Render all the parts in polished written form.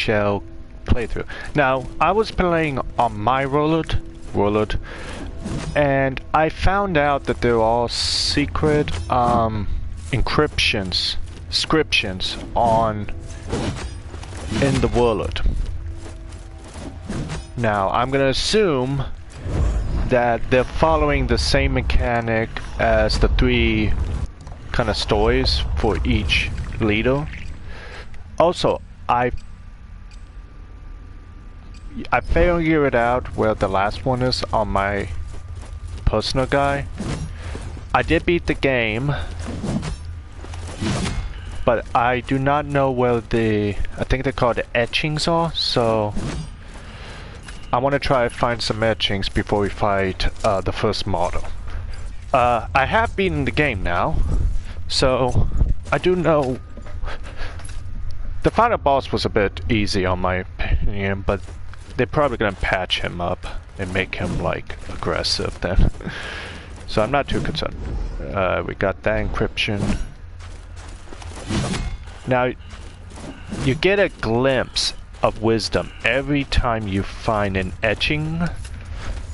shell playthrough. Now, I was playing on my Rollud, and I found out that there are secret inscriptions on in the Rollud. Now, I'm gonna assume that they're following the same mechanic as the 3 kind of stories for each leader. Also, I figured out where the last one is on my personal guy. I did beat the game, but I do not know where I think they're called the etchings are, so I want to try to find some etchings before we fight the first model. I have beaten the game now, so I do know. The final boss was a bit easy on my opinion, but they're probably gonna patch him up and make him like aggressive then. So I'm not too concerned. We got that encryption. Now you get a glimpse of wisdom every time you find an etching.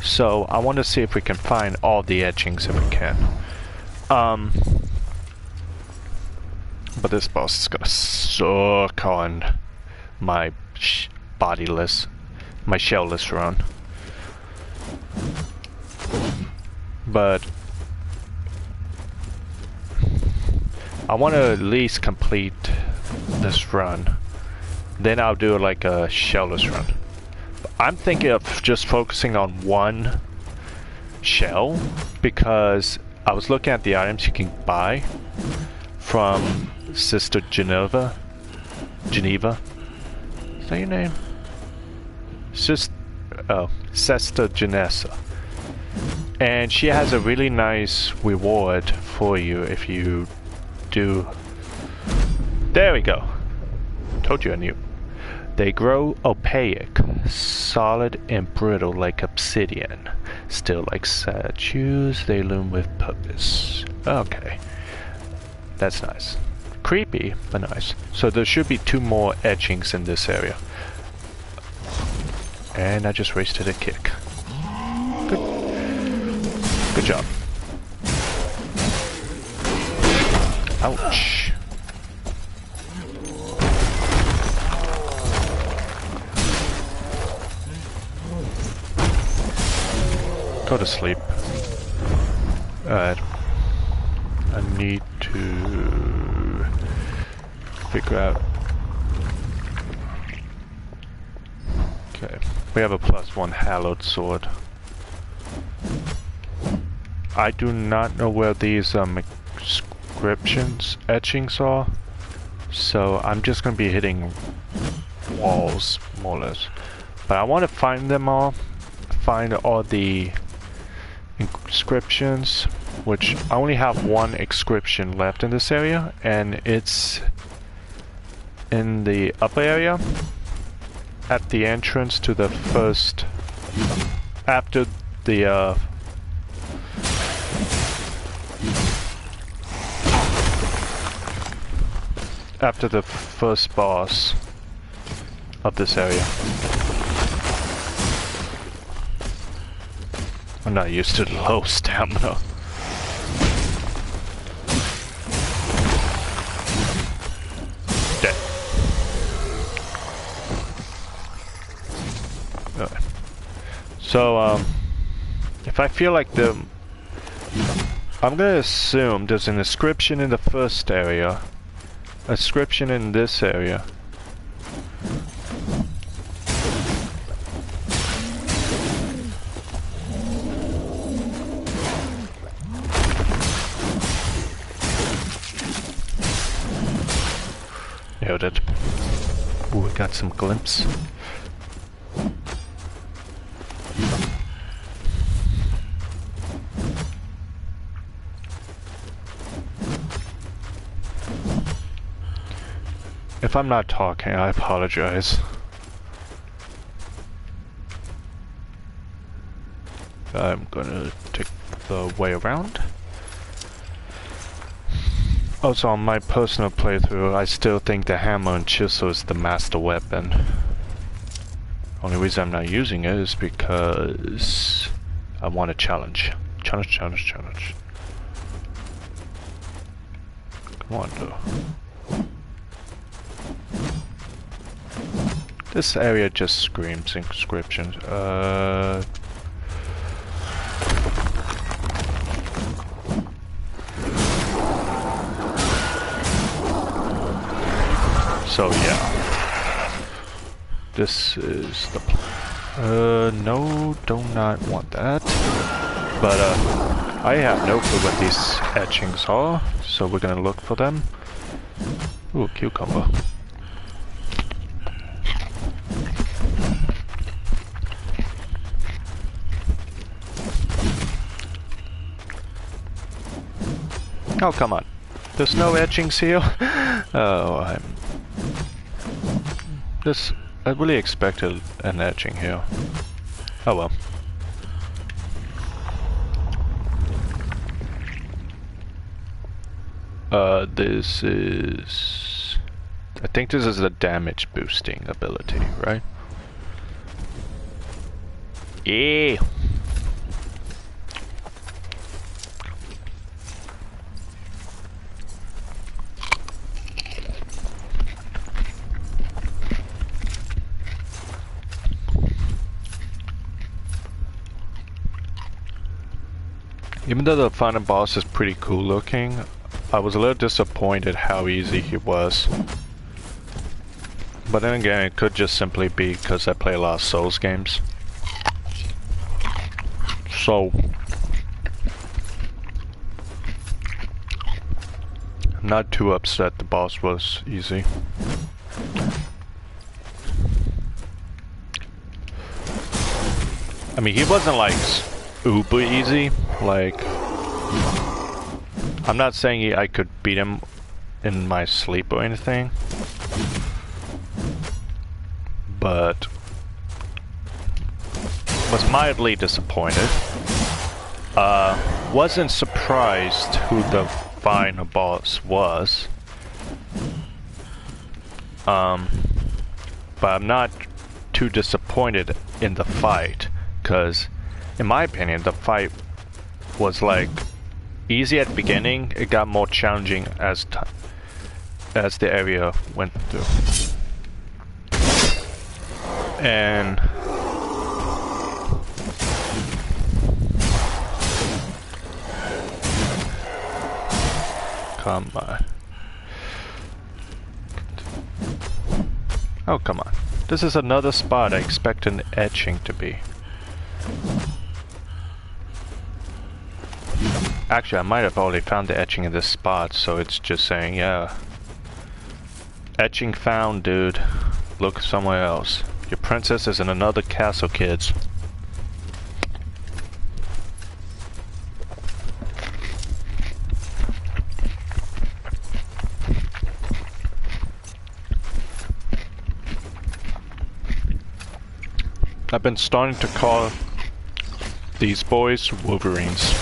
So I want to see if we can find all the etchings if we can. But this boss is gonna suck on my my shellless run. But I want to at least complete this run. Then I'll do like a shellless run. I'm thinking of just focusing on one shell because I was looking at the items you can buy from Sister Geneva. Is that your name? Sister Janessa. And she has a really nice reward for you if you do. There we go. Told you I knew. They grow opaque, solid and brittle like obsidian. Still like statues, they loom with purpose. Okay. That's nice. Creepy, but nice. So there should be 2 more etchings in this area. And I just wasted a kick. Good job. Ouch. Go to sleep. Alright. I need to figure out. Okay. We have a +1 hallowed sword. I do not know where these inscriptions, etchings are, so I'm just gonna be hitting walls, more or less. But I want to find them all, find all the inscriptions, which I only have 1 inscription left in this area, and it's in the upper area at the entrance to the first, after the first boss of this area. I'm not used to low stamina. Dead. Okay. So, if I feel like I'm gonna assume there's an inscription in the first area, a inscription in this area. Nailed it. Ooh, we got some glimpse. If I'm not talking, I apologize. I'm gonna take the way around. Also, on my personal playthrough, I still think the hammer and chisel is the master weapon. Only reason I'm not using it is because I want a challenge. Challenge. Come on, though. This area just screams inscriptions. So yeah, this is the no, do not want that. But I have no clue what these etchings are, so we're gonna look for them. Ooh, cucumber. Oh, come on. There's no etchings here? Oh, I really expected an etching here. Oh well. This is... I think this is the damage boosting ability, right? Yeah! Even though the final boss is pretty cool looking, I was a little disappointed how easy he was. But then again, it could just simply be because I play a lot of Souls games. So, I'm not too upset the boss was easy. I mean, he wasn't like uber easy, like, I'm not saying I could beat him in my sleep or anything, but was mildly disappointed. Wasn't surprised who the final boss was, but I'm not too disappointed in the fight, because in my opinion the fight was like easy at the beginning. It got more challenging as the area went through. And come on. Oh, come on. This is another spot I expect an etching to be. Actually, I might have already found the etching in this spot, so it's just saying, yeah. Etching found, dude. Look somewhere else. Your princess is in another castle, kids. I've been starting to call these boys Wolverines.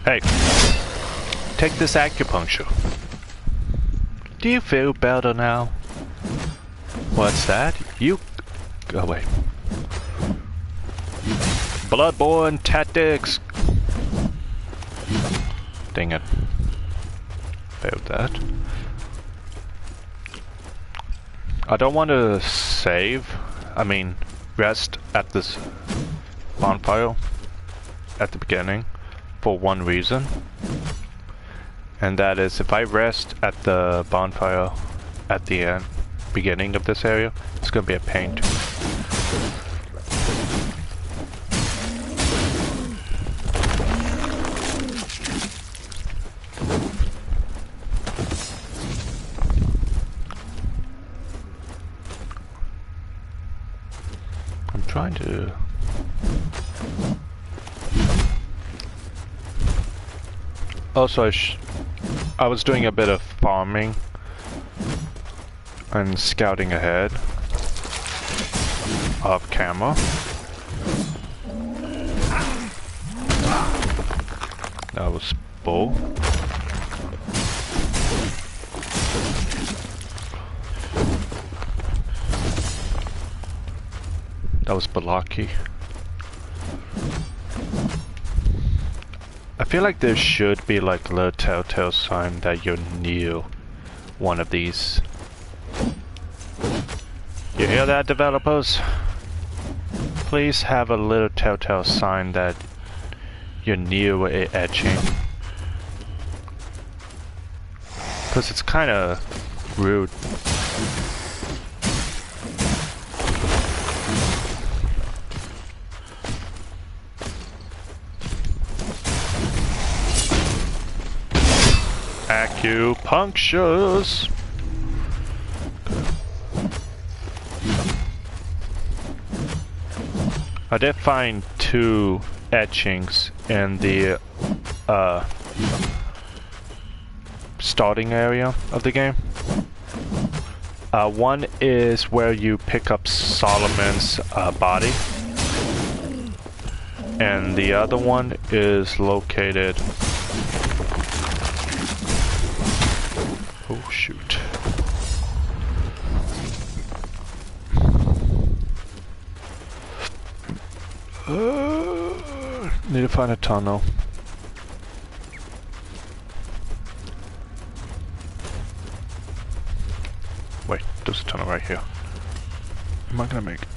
Hey, take this acupuncture. Do you feel better now? What's that? You... Oh, wait. Bloodborne tactics! Dang it. Failed that. I don't want to save, rest at this bonfire at the beginning for one reason. And that is, if I rest at the bonfire at the beginning of this area, it's gonna be a pain to... I'm trying to... Also, I was doing a bit of farming and scouting ahead off camera. That was bull. That was Balaki. I feel like there should be like a little telltale sign that you're near one of these. You hear that, developers? Please have a little telltale sign that you're near a etching. Because it's kind of rude. Acupunctures. I did find 2 etchings in the starting area of the game. One is where you pick up Solomon's body, and the other one is located. Oh shoot. Need to find a tunnel. Wait, there's a tunnel right here. Am I gonna make it?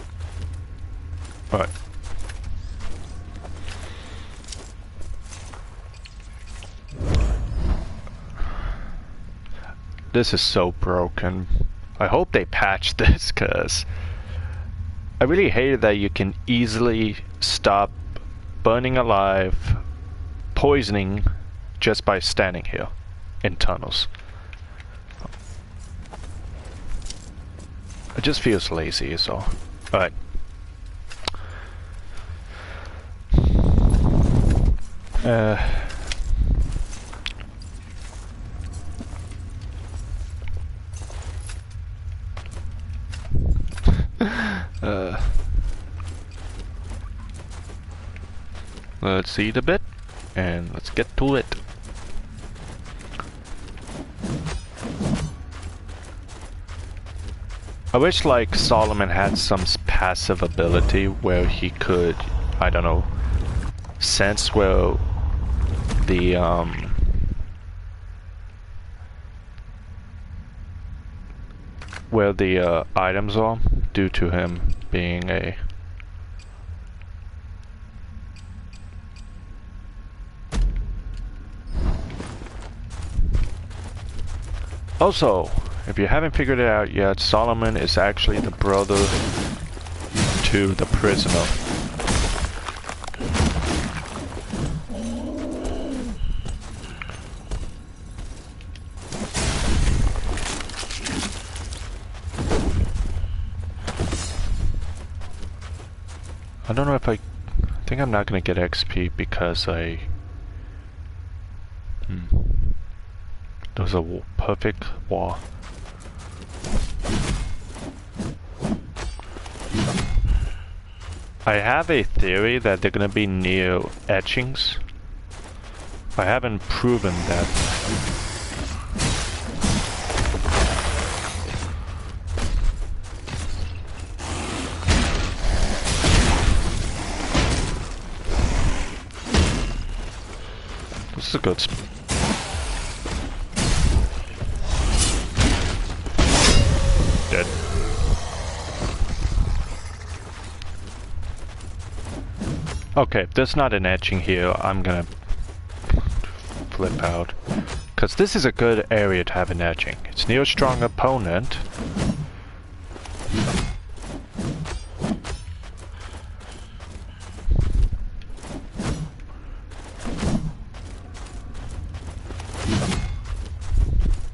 Alright. This is so broken. I hope they patch this, cause I really hated that you can easily stop burning alive, poisoning just by standing here in tunnels. It just feels lazy, so. Alright. Let's eat a bit, and let's get to it. I wish like Solomon had some passive ability where he could, I don't know, sense where the items are, due to him being a Also, if you haven't figured it out yet, Solomon is actually the brother to the prisoner. I don't know if I think I'm not gonna get XP because there's a perfect wall. I have a theory that they're gonna be near etchings. I haven't proven that. This is a good spot. Dead. Okay, if there's not an etching here, I'm gonna flip out. Because this is a good area to have an etching. It's near a strong opponent.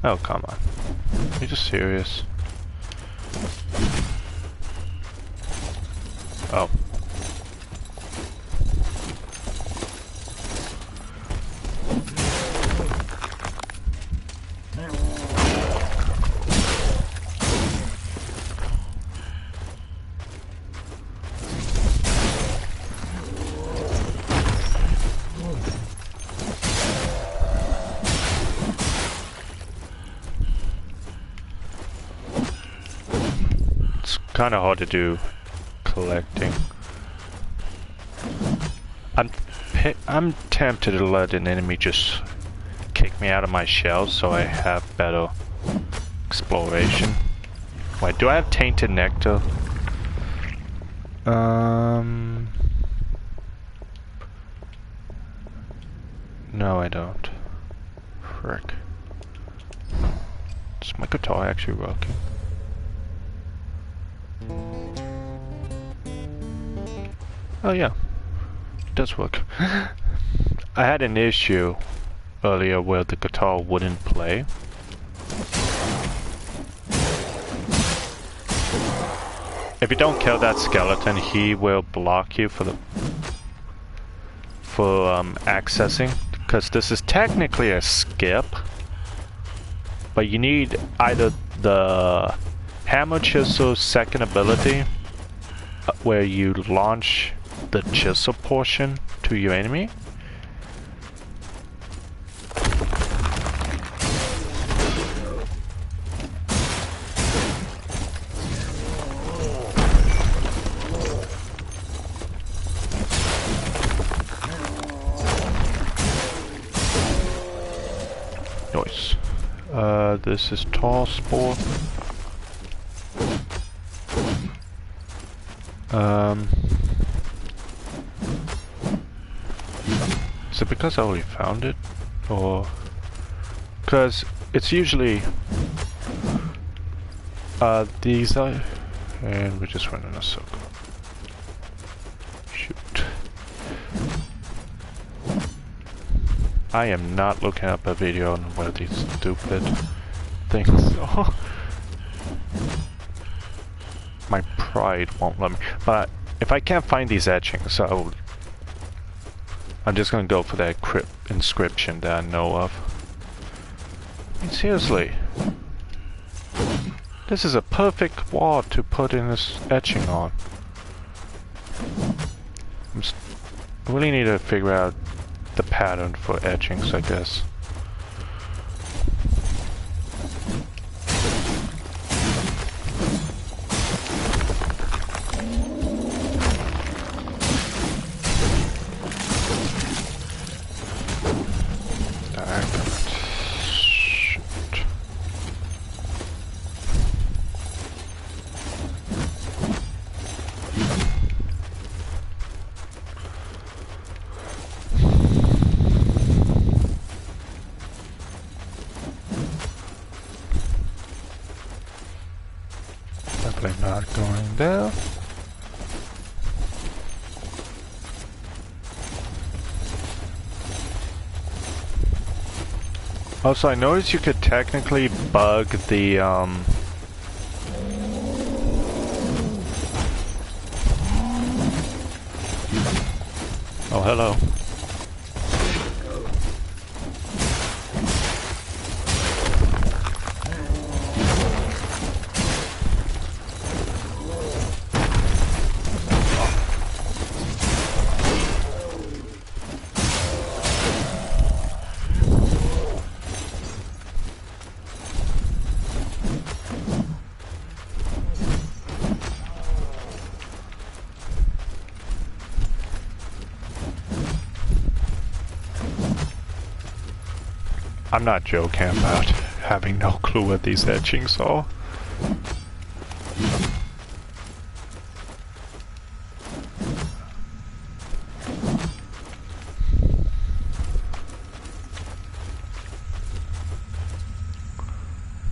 Oh, come on. Are you just serious? Oh. kind of hard to do collecting. I'm tempted to let an enemy just kick me out of my shell so I have better exploration. Wait, do I have tainted nectar? No, I don't. Frick. Is my guitar actually working? Oh yeah, it does work. I had an issue earlier where the guitar wouldn't play. If you don't kill that skeleton, he will block you for accessing, because this is technically a skip, but you need either the hammer chisel second ability, where you launch the chisel portion to your enemy, nice. This is Tar Spore. Is it because I already found it? Or... because it's usually... these are... and we just went in a circle. Shoot. I am not looking up a video on where these stupid things are. My pride won't let me. But if I can't find these etchings, I'm just gonna go for that inscription that I know of. I mean, seriously. This is a perfect wall to put in this etching on. I really need to figure out the pattern for etchings, I guess. Definitely not going there. Also, I noticed you could technically bug the, Oh, hello. I'm not joking about having no clue what these etchings are.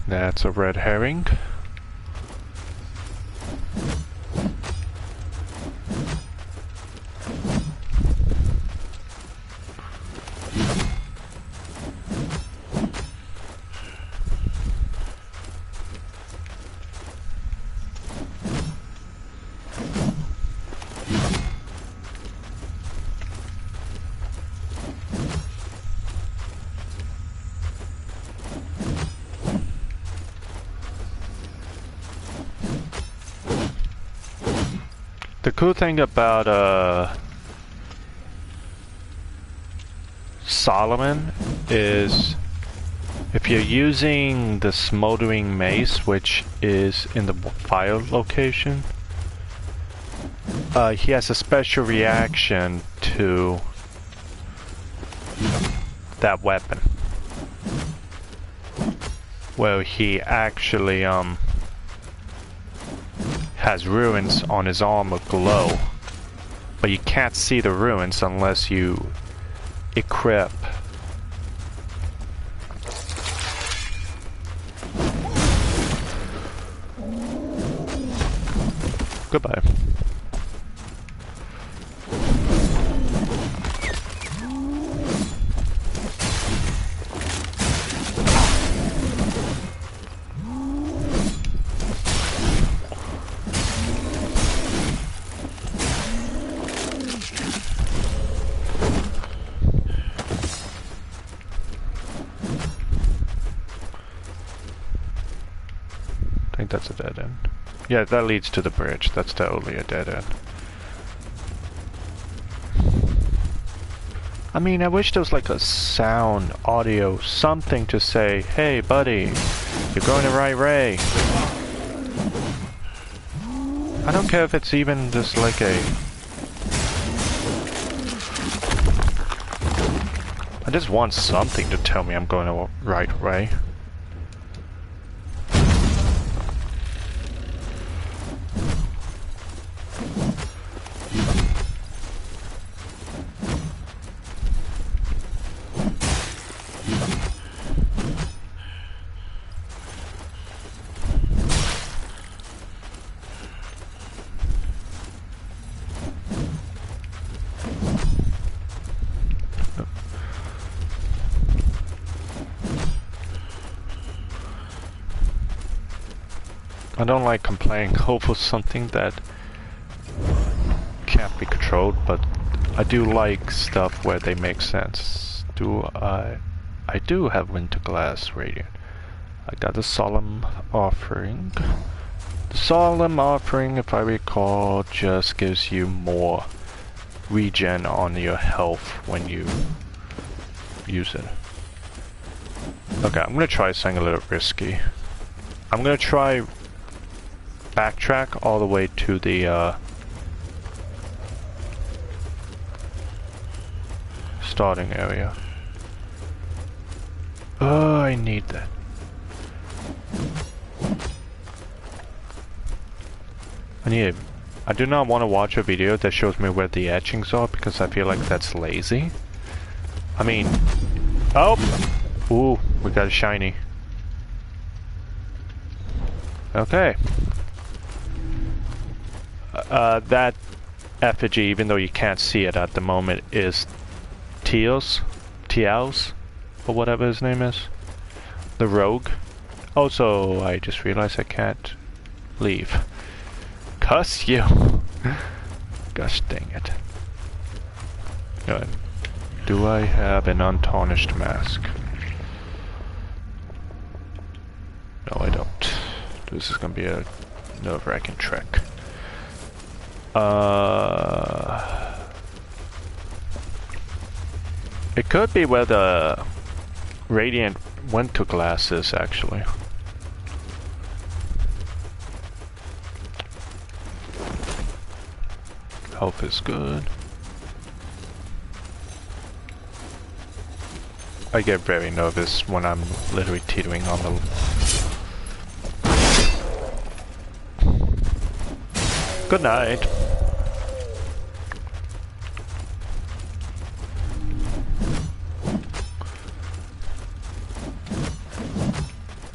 That's a red herring. The cool thing about Solomon is If you're using the Smoldering Mace, which is in the fire location, he has a special reaction to that weapon. Well, he actually has ruins on his armor glow, but you can't see the ruins unless you equip. Goodbye. I think that's a dead end. Yeah, that leads to the bridge. That's totally a dead end. I mean, I wish there was like a sound, audio, something to say, hey buddy, you're going the right way. I don't care if it's even just like a... I just want something to tell me I'm going the right way. I don't like complaining over something that can't be controlled, but I do like stuff where they make sense. I do have Winter Glass Radiant. I got the Solemn Offering. The Solemn Offering, if I recall, just gives you more regen on your health when you use it. Okay, I'm gonna try something a little risky. I'm gonna try backtrack all the way to the starting area. Oh, I need that. I do not want to watch a video that shows me where the etchings are because I feel like that's lazy. I mean, oh, ooh, we got a shiny. Okay. That effigy, even though you can't see it at the moment, is Tios, or whatever his name is. The rogue. Also, I just realized I can't leave. Cuss you! Gosh dang it. Good. Do I have an untarnished mask? No, I don't. This is gonna be a nerve-wracking trek. It could be where the Radiant Winter Glass is, actually. Health is good. I get very nervous when I'm literally teetering on the... Good night.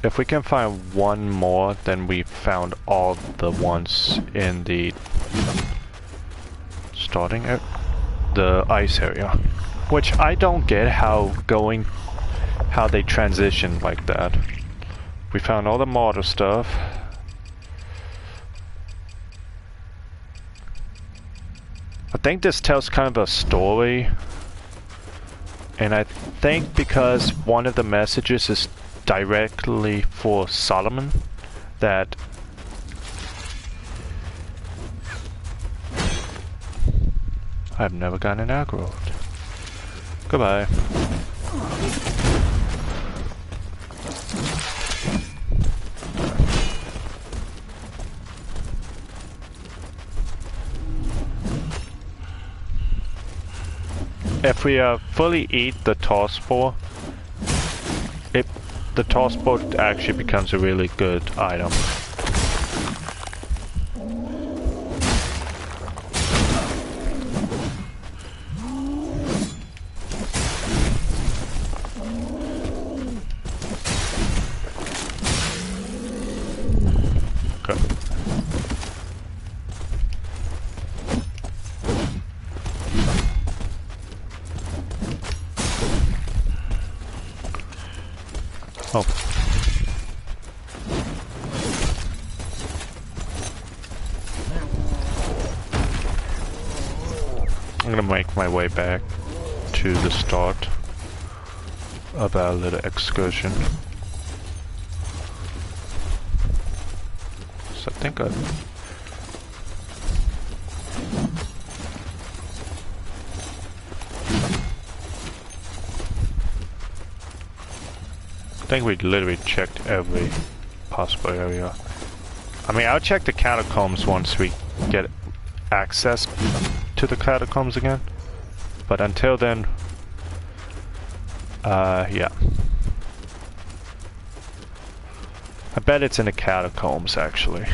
If we can find one more, then we found all the ones in the starting at the ice area. Which I don't get how they transition like that. We found all the mortar stuff. I think this tells kind of a story. And I think because one of the messages is directly for Solomon, that I've never gotten an aggro. Goodbye. if we fully eat the toss spore, the toss spore actually becomes a really good item. Oh. I'm gonna make my way back to the start of our little excursion. So I think we literally checked every possible area. I mean, I'll check the catacombs once we get access to the catacombs again. But until then, yeah. I bet it's in the catacombs, actually.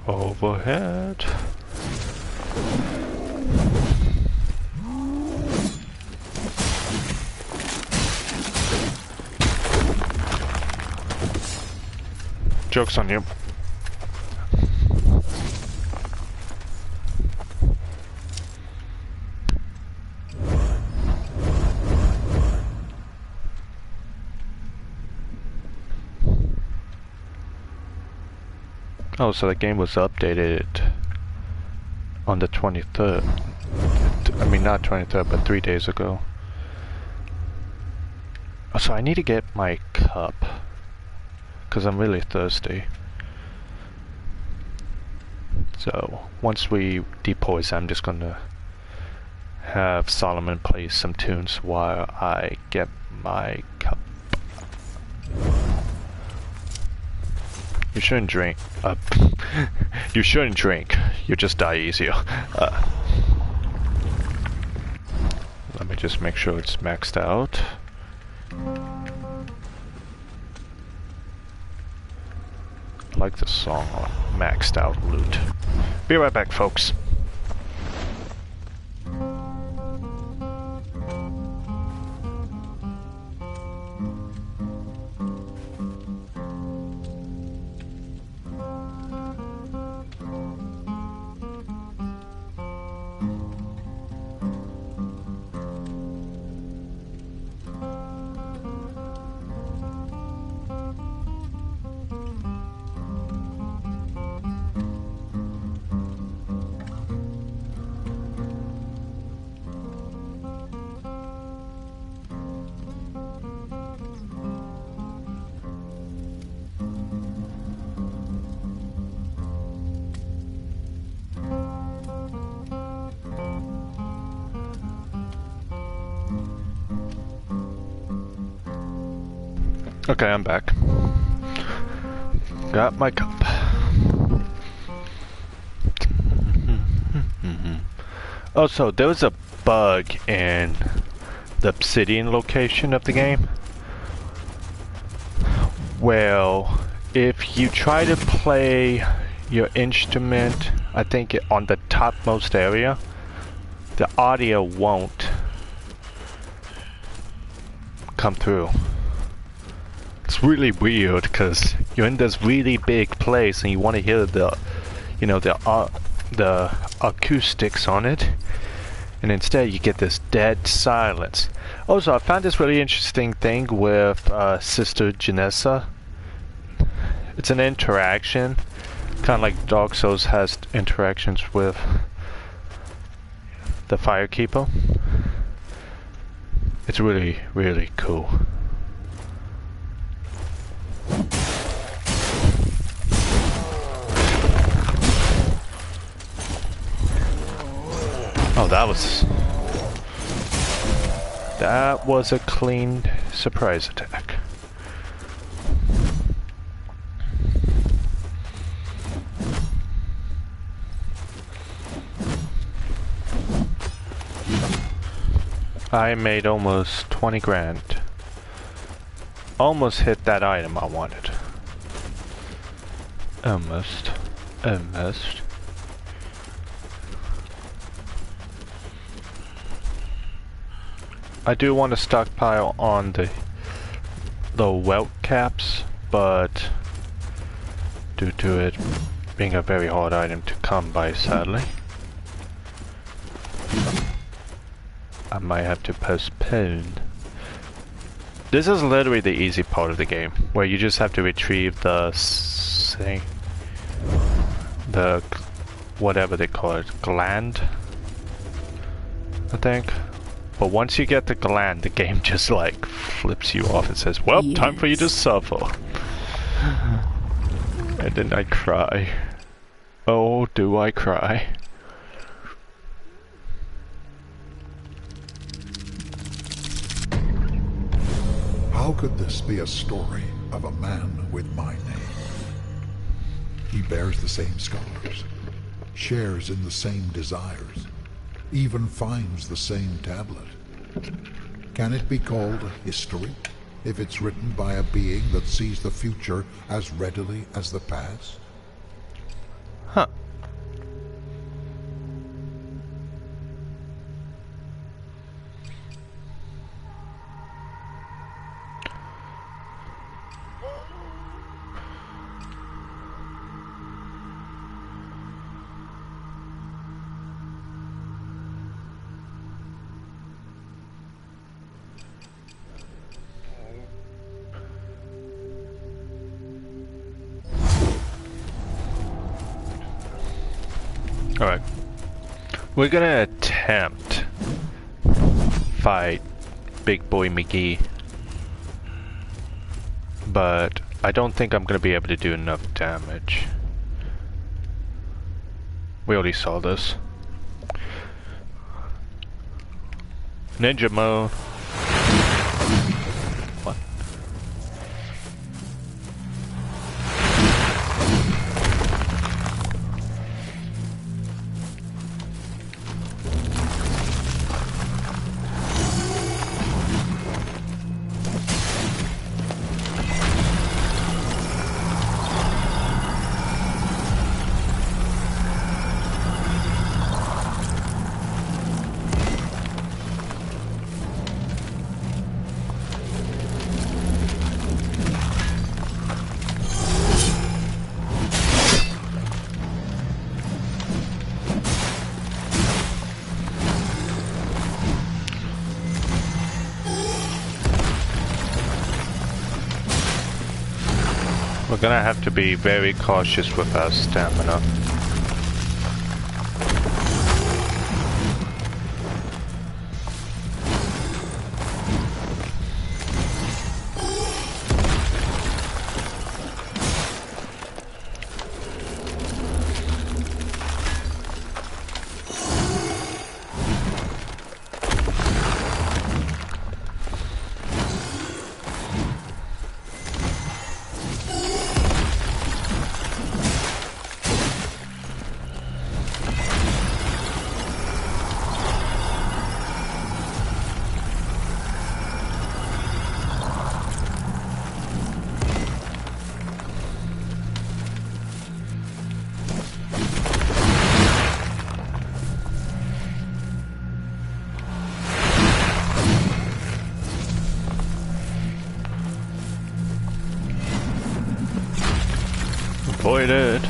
Overhead. Joke's on you. Oh, so the game was updated on the 23rd. I mean, not 23rd, but 3 days ago. So I need to get my cup, because I'm really thirsty. So, once we depoise, I'm just gonna have Solomon play some tunes while I get my cup. You shouldn't drink. You shouldn't drink. You just die easier. Let me just make sure it's maxed out. I like the song on maxed out loot. Be right back, folks. Okay, I'm back. Got my cup. Also, there was a bug in the obsidian location of the game. Well, if you try to play your instrument, I think on the topmost area, the audio won't come through. It's really weird because you're in this really big place and you want to hear the, you know, the acoustics on it, and instead you get this dead silence. Also, I found this really interesting thing with Sister Janessa. It's an interaction, kind of like Dark Souls has interactions with the Firekeeper. It's really, really cool. Oh, that was a clean surprise attack. I made almost 20 grand. Almost hit that item I wanted. Almost. Almost. I do want to stockpile on the welt caps, but due to it being a very hard item to come by, sadly, I might have to postpone. This is literally the easy part of the game, where you just have to retrieve the whatever they call it, gland, I think. But once you get the gland, the game just like flips you off and says, well, yes, time for you to suffer. And then I cry. Oh, do I cry. How could this be a story of a man with my name? He bears the same scars, shares in the same desires, even finds the same tablet. Can it be called history if it's written by a being that sees the future as readily as the past? Huh. Alright. We're gonna attempt fight Big Boy McGee. But I don't think I'm gonna be able to do enough damage. We already saw this. Ninja mode. What? We're gonna have to be very cautious with our stamina. Avoided.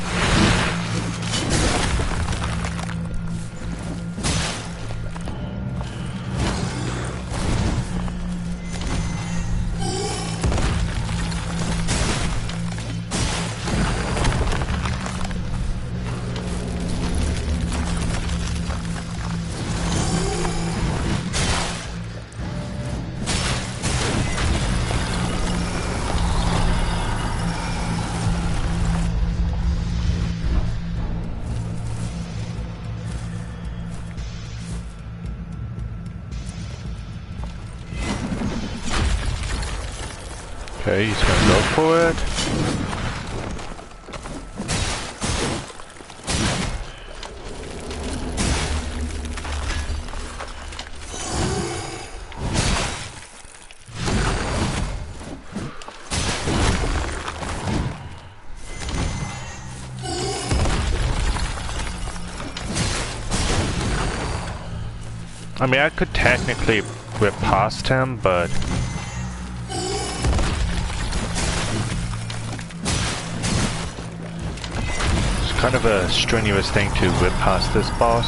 Okay, he's gonna go for it. I mean, I could technically whip past him, but it's kind of a strenuous thing to whip past this boss.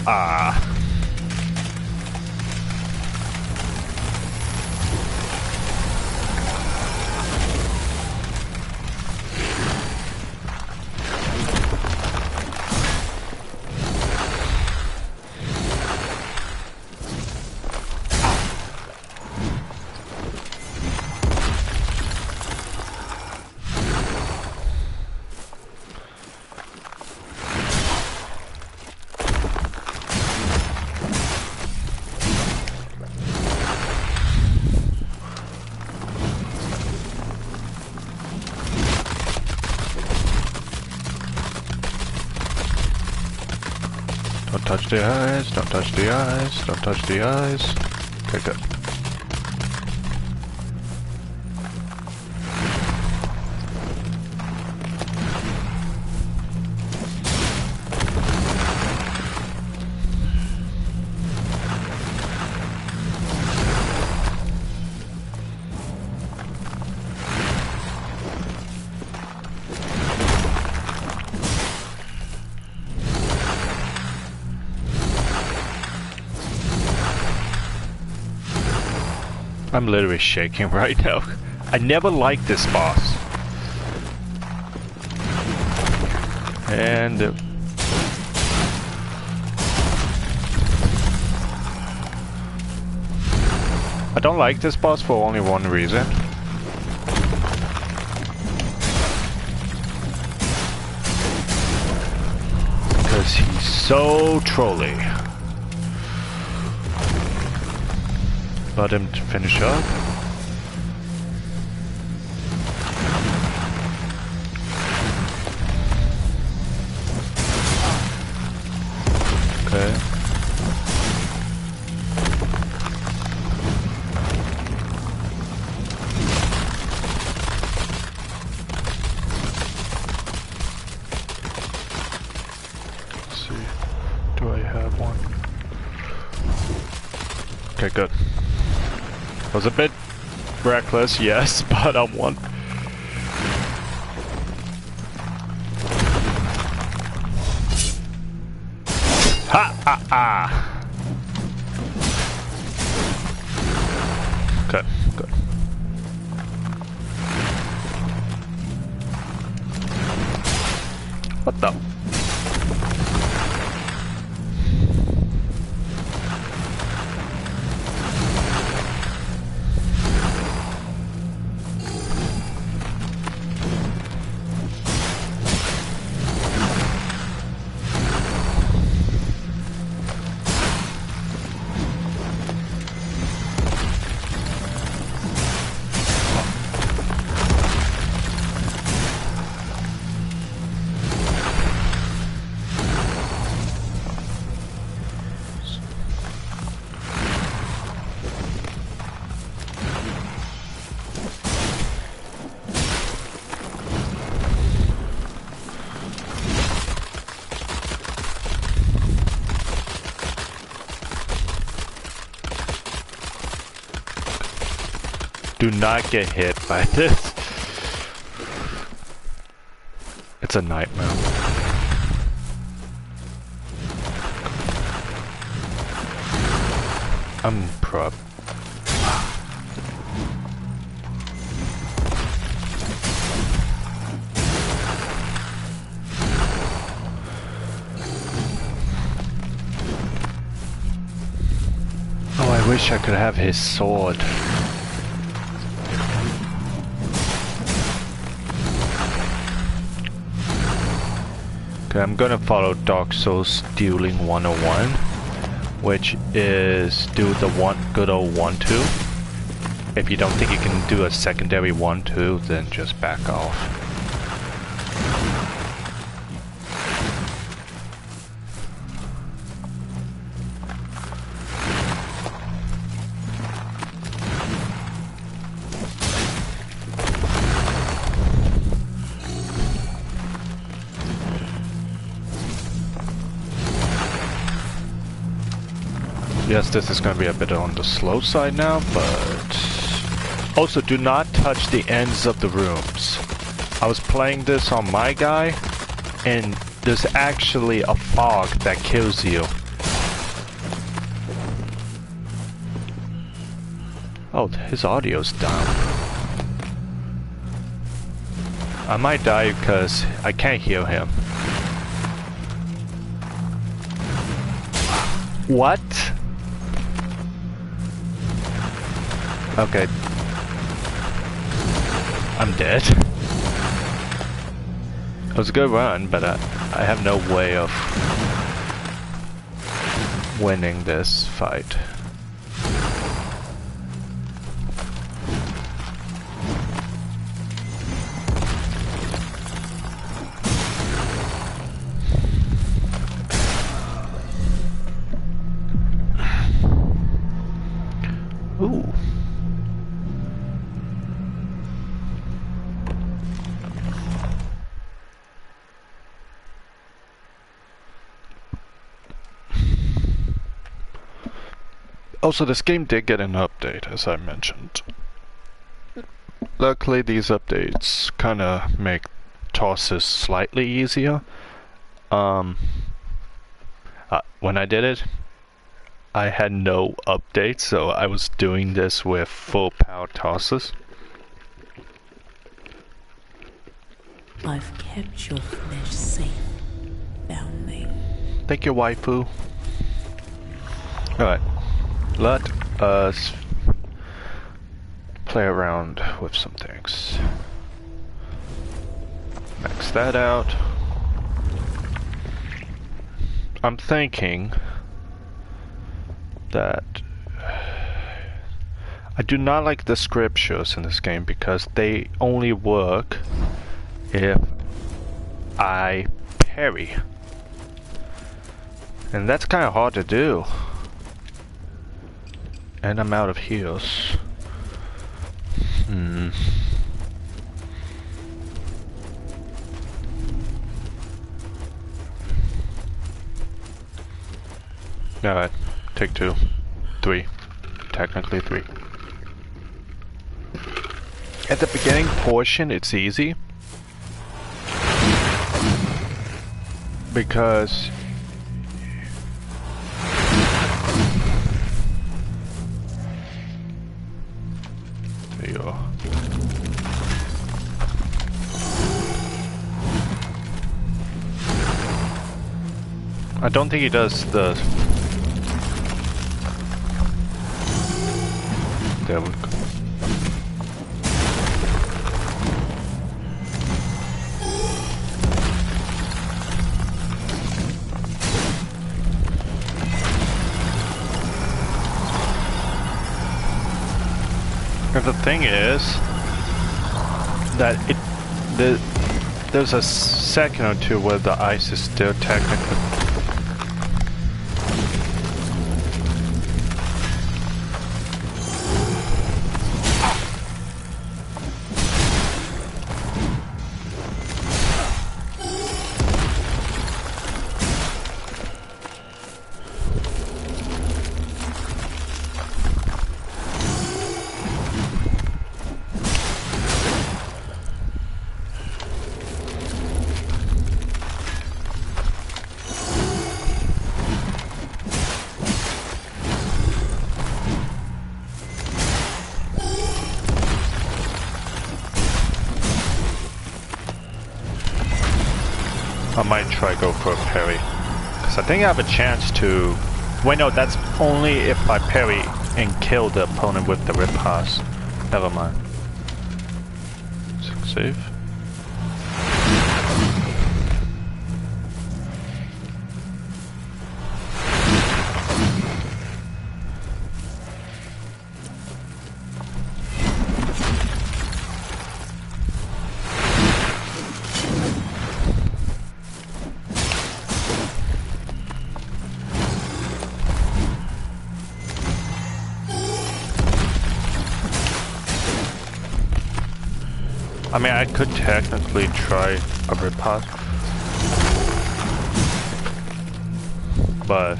Ah. Don't touch the eyes, don't touch the eyes, don't touch the eyes. Okay, good. I'm literally shaking right now. I never liked this boss. And I don't like this boss for only one reason. Because he's so trolly. Let him finish up. Okay. Let's see. Do I have one? Okay, good. Was a bit reckless, yes, but I'm one. Ha! Okay, good. What the? Do not get hit by this. It's a nightmare. I'm prop. Oh, I wish I could have his sword. Okay, I'm gonna follow Dark Souls Dueling 101, which is do the good old 1-2. If you don't think you can do a secondary 1-2, then just back off. Yes, this is going to be a bit on the slow side now, but also do not touch the ends of the rooms. I was playing this on my guy, and there's actually a fog that kills you. Oh, his audio's down. I might die because I can't hear him. What? Okay. I'm dead. It was a good run, but I have no way of winning this fight. Ooh. Also, this game did get an update, as I mentioned. Luckily, these updates kind of make tosses slightly easier. When I did it, I had no updates, so I was doing this with full power tosses. I've kept your flesh safe, foundling. Thank you, waifu. Alright. Let us play around with some things. Max that out. I'm thinking that I do not like the scriptures in this game because they only work if I parry. And that's kind of hard to do. And I'm out of heals. Alright, take 2. 3. Technically 3. At the beginning portion, it's easy. Because there you are. I don't think he does the... There we go. And the thing is that there's a second or two where the ice is still technically. I might try go for a parry. Because I think I have a chance to... Wait, no, that's only if I parry and kill the opponent with the riposte. Never mind. Save. I mean, I could technically try a riposte, but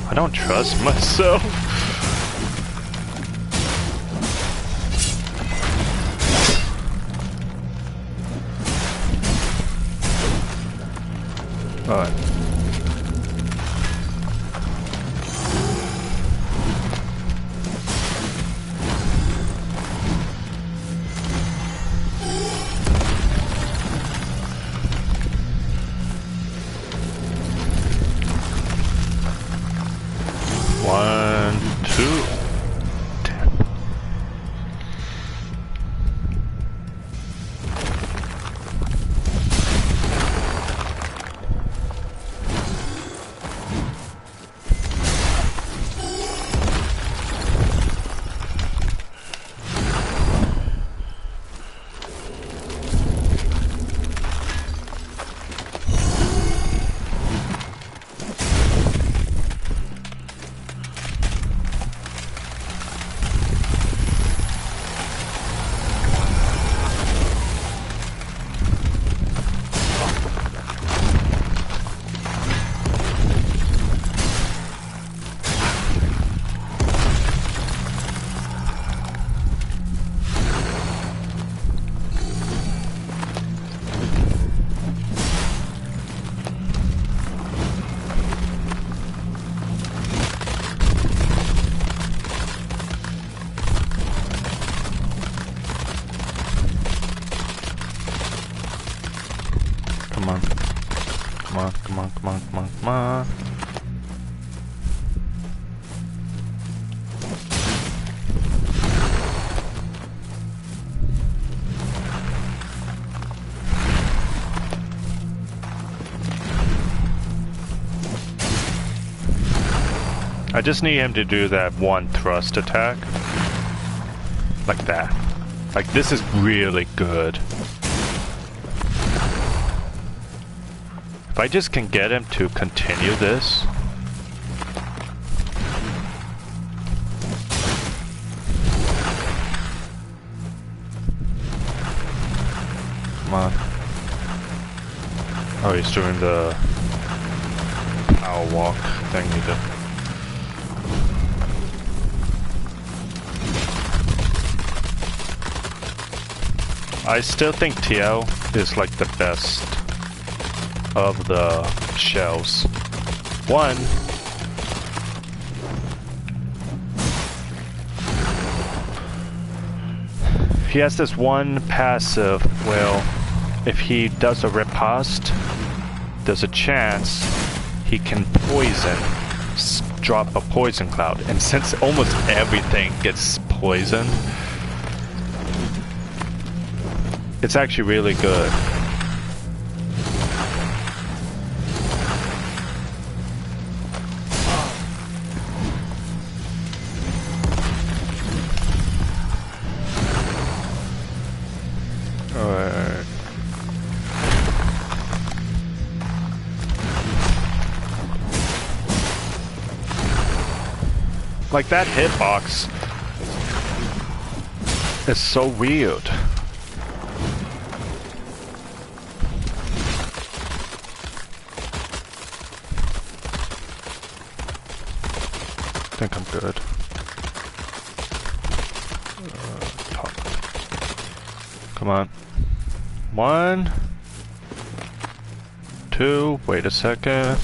I don't trust myself. Alright. Come on. Come on, come on, come on, come on, come on. I just need him to do that one thrust attack. Like that. Like, this is really good. If I just can get him to continue this. Come on. Oh, he's doing the power walk thing he did. I still think TL is like the best of the shells. One, he has this one passive, well, if he does a riposte, there's a chance he can poison, drop a poison cloud, and since almost everything gets poisoned, it's actually really good. Alright. Like, that hitbox is so weird. I think I'm good. Top. Come on. 1, 2, wait a second.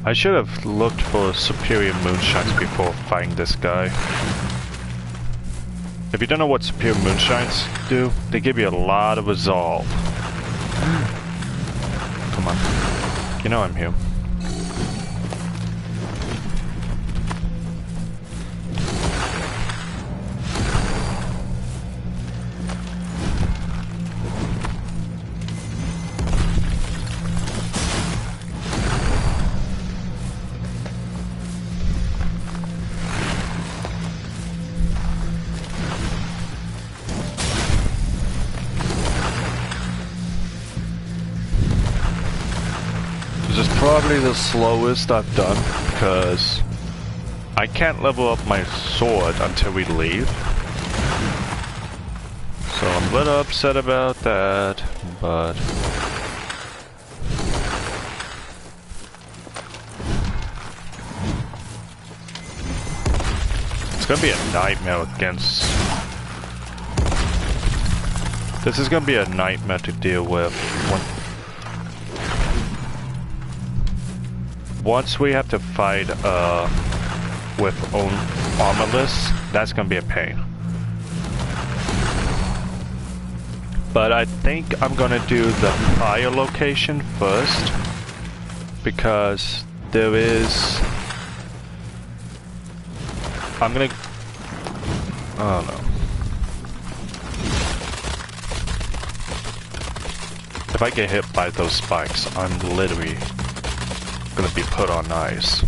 I should have looked for superior moonshines before fighting this guy. If you don't know what superior moonshines do, they give you a lot of resolve. Come on. You know I'm here. This is probably the slowest I've done because I can't level up my sword until we leave. So I'm a little upset about that, but it's gonna be a nightmare against. This is gonna be a nightmare to deal with once we have to fight with armorless. That's gonna be a pain. But I think I'm gonna do the fire location first because there is. I'm gonna. I don't know. If I get hit by those spikes, I'm literally gonna be put on ice.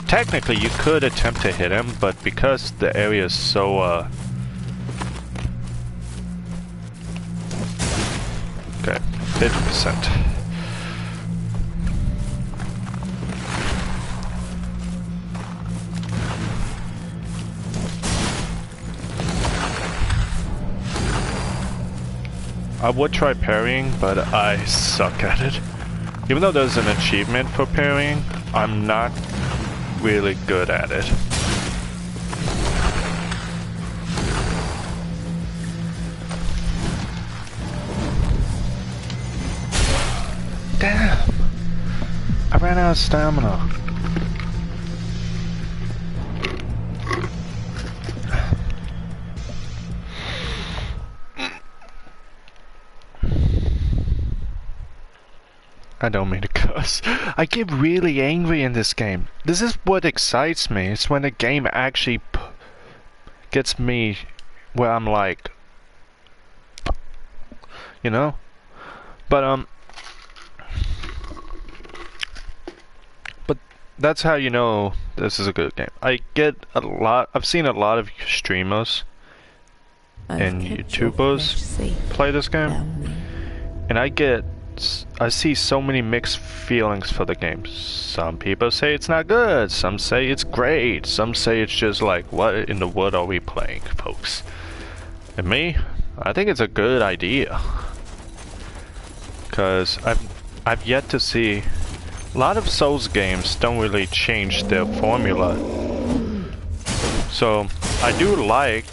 Technically, you could attempt to hit him, but because the area is so okay, 50%. I would try parrying, but I suck at it. Even though there's an achievement for parrying, I'm not really good at it. Damn! I ran out of stamina. I don't mean to cuss. I get really angry in this game. This is what excites me. It's when a game actually gets me where I'm like, you know? But that's how you know this is a good game. I've seen a lot of streamers and YouTubers play this game, and I see so many mixed feelings for the game. Some people say it's not good, some say it's great, some say it's just like, what in the world are we playing, folks? And me, I think it's a good idea. Cause I've yet to see a lot of Souls games don't really change their formula. So I do like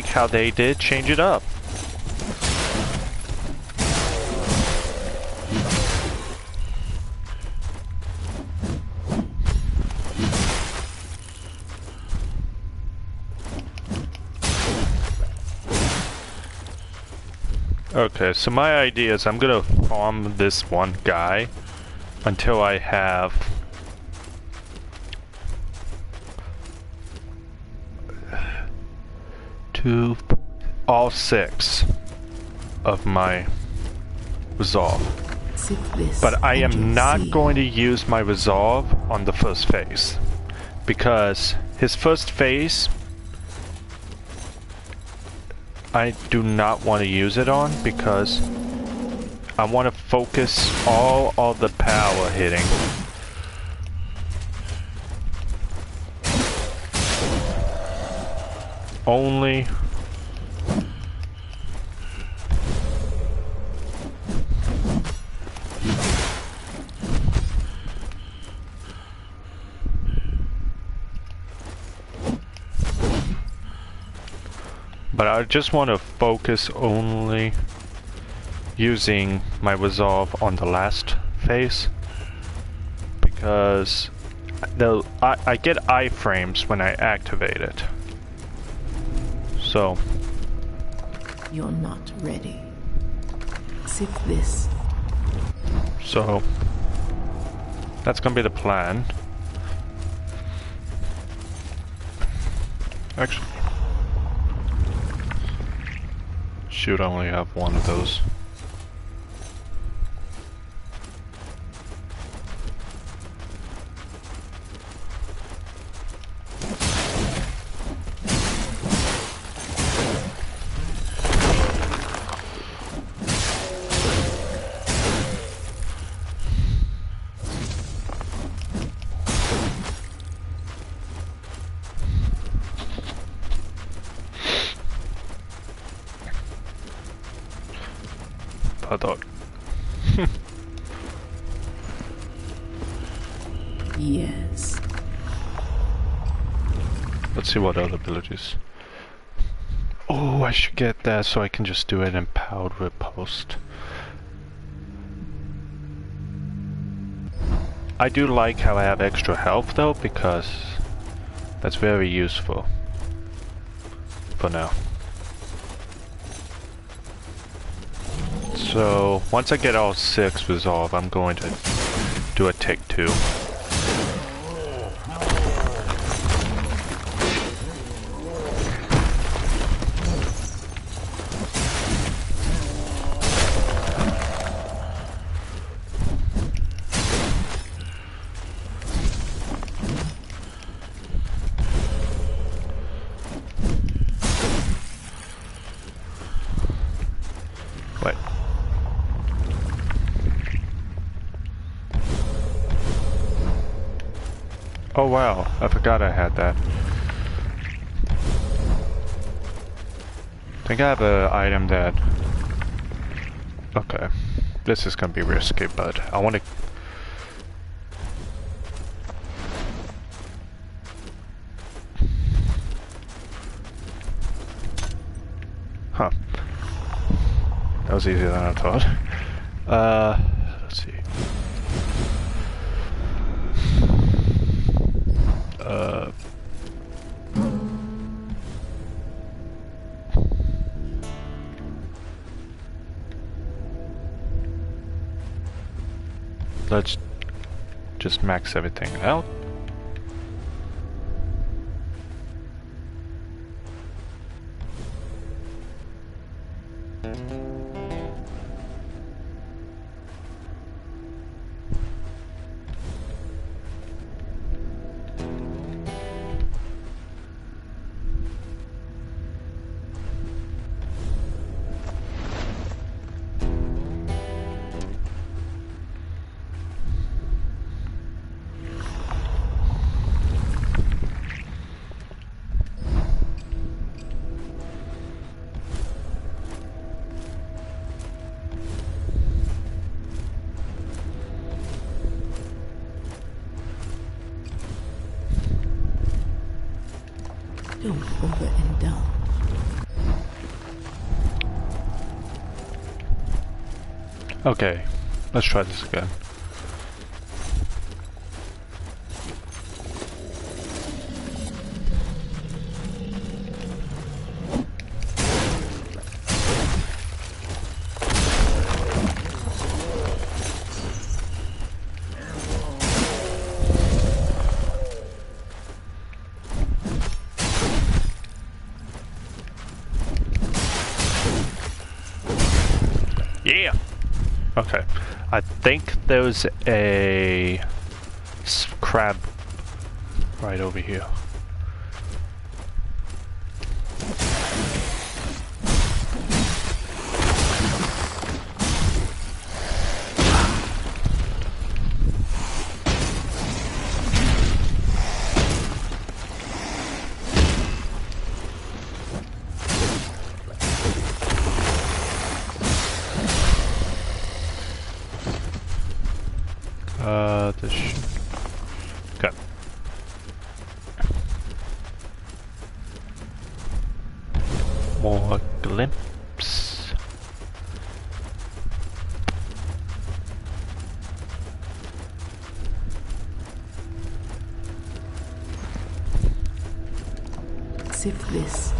how they did change it up. Okay, so my idea is I'm gonna farm this one guy until I have all 6 of my resolve. But I am not going to use my resolve on the first phase, because his first phase I do not want to use it on, because I want to focus all the power hitting. Only but I just want to focus only using my resolve on the last phase because I get iframes when I activate it. So You're not ready. Sip this. So that's gonna be the plan. Actually, shoot, I only have one of those. Paddock. Yes. Let's see what other abilities. Oh, I should get that so I can just do it in Powered Riposte. I do like how I have extra health though, because that's very useful for now. So once I get all 6 resolve, I'm going to do a take 2. Wait. Oh wow, I forgot I had that. I think I have an item that... Okay. This is gonna be risky, but I want to... Huh. That was easier than I thought. Let's see. Let's just max everything out. Don't overindulge. Okay, let's try this again. Yeah! Okay. I think there's a crab right over here. This okay. More glimpse. Sift this.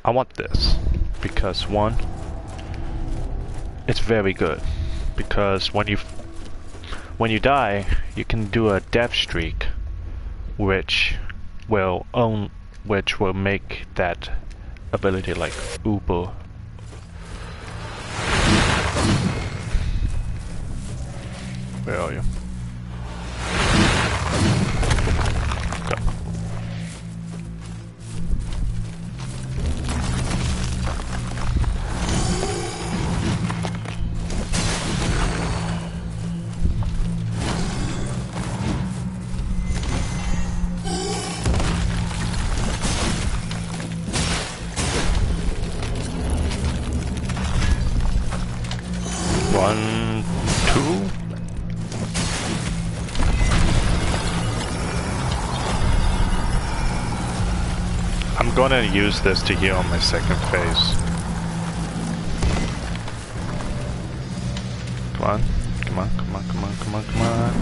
I want this because one, it's very good because when you die, you can do a death streak, which will make that ability like uber. Where are you? Go. One, two. I'm gonna use this to heal on my second phase. Come on, come on, come on, come on, come on, come on.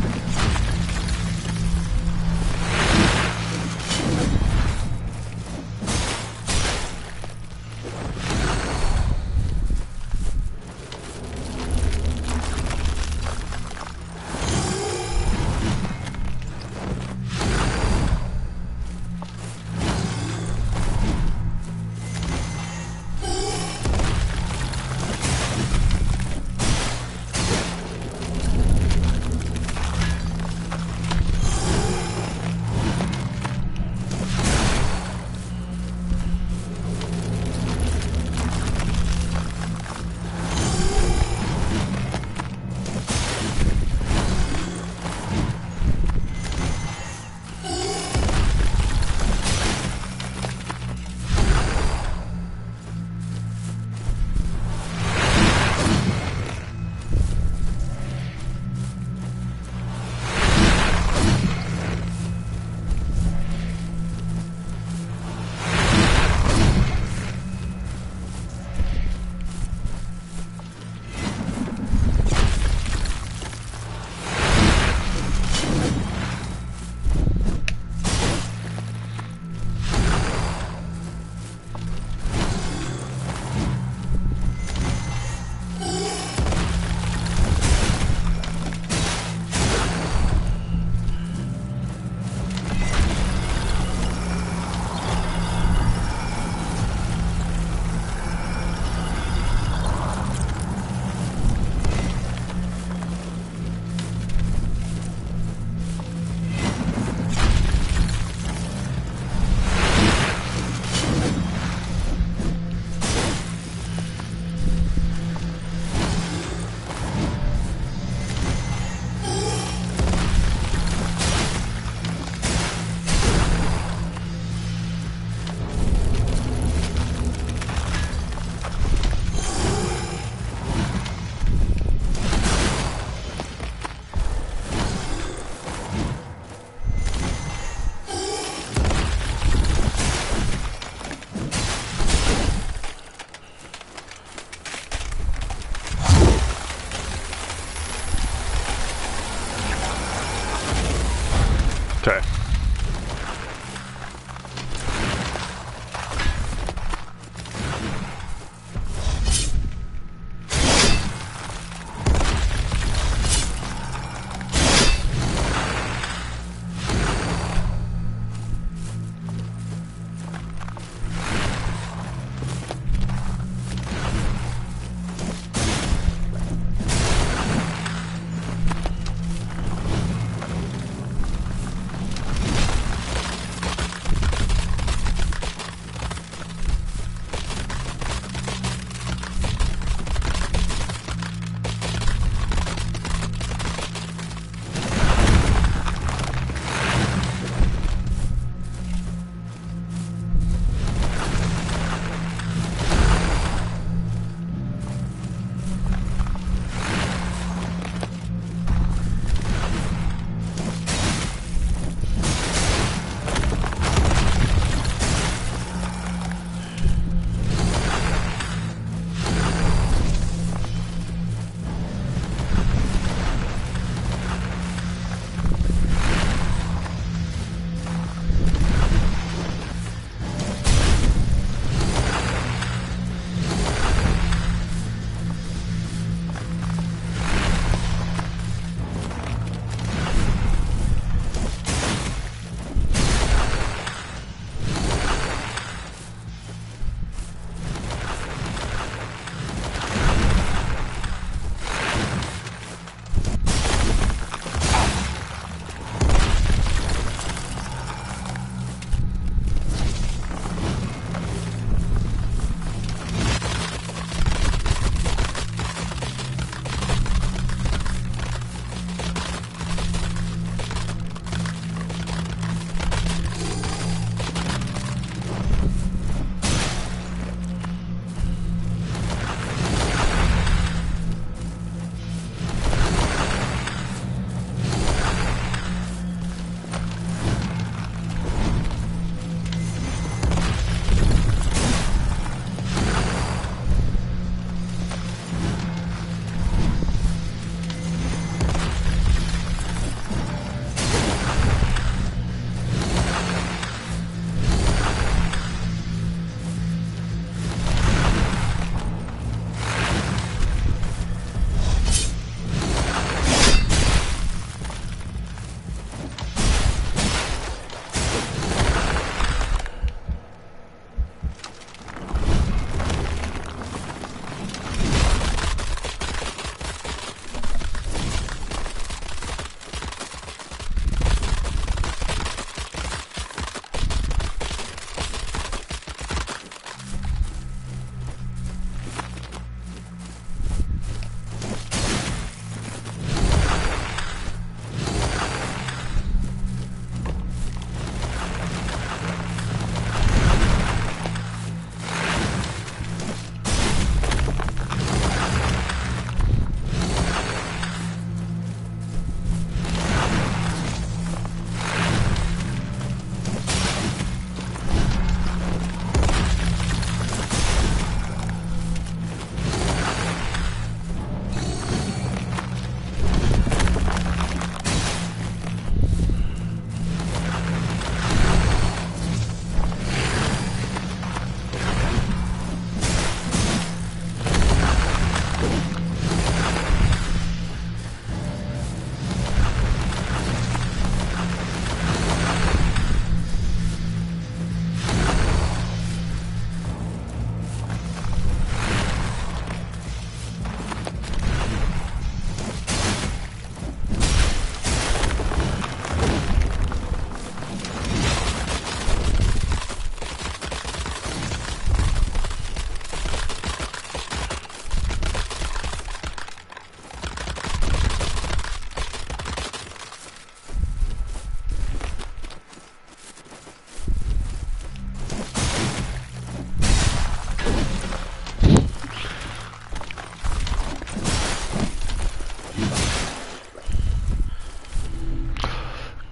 Okay.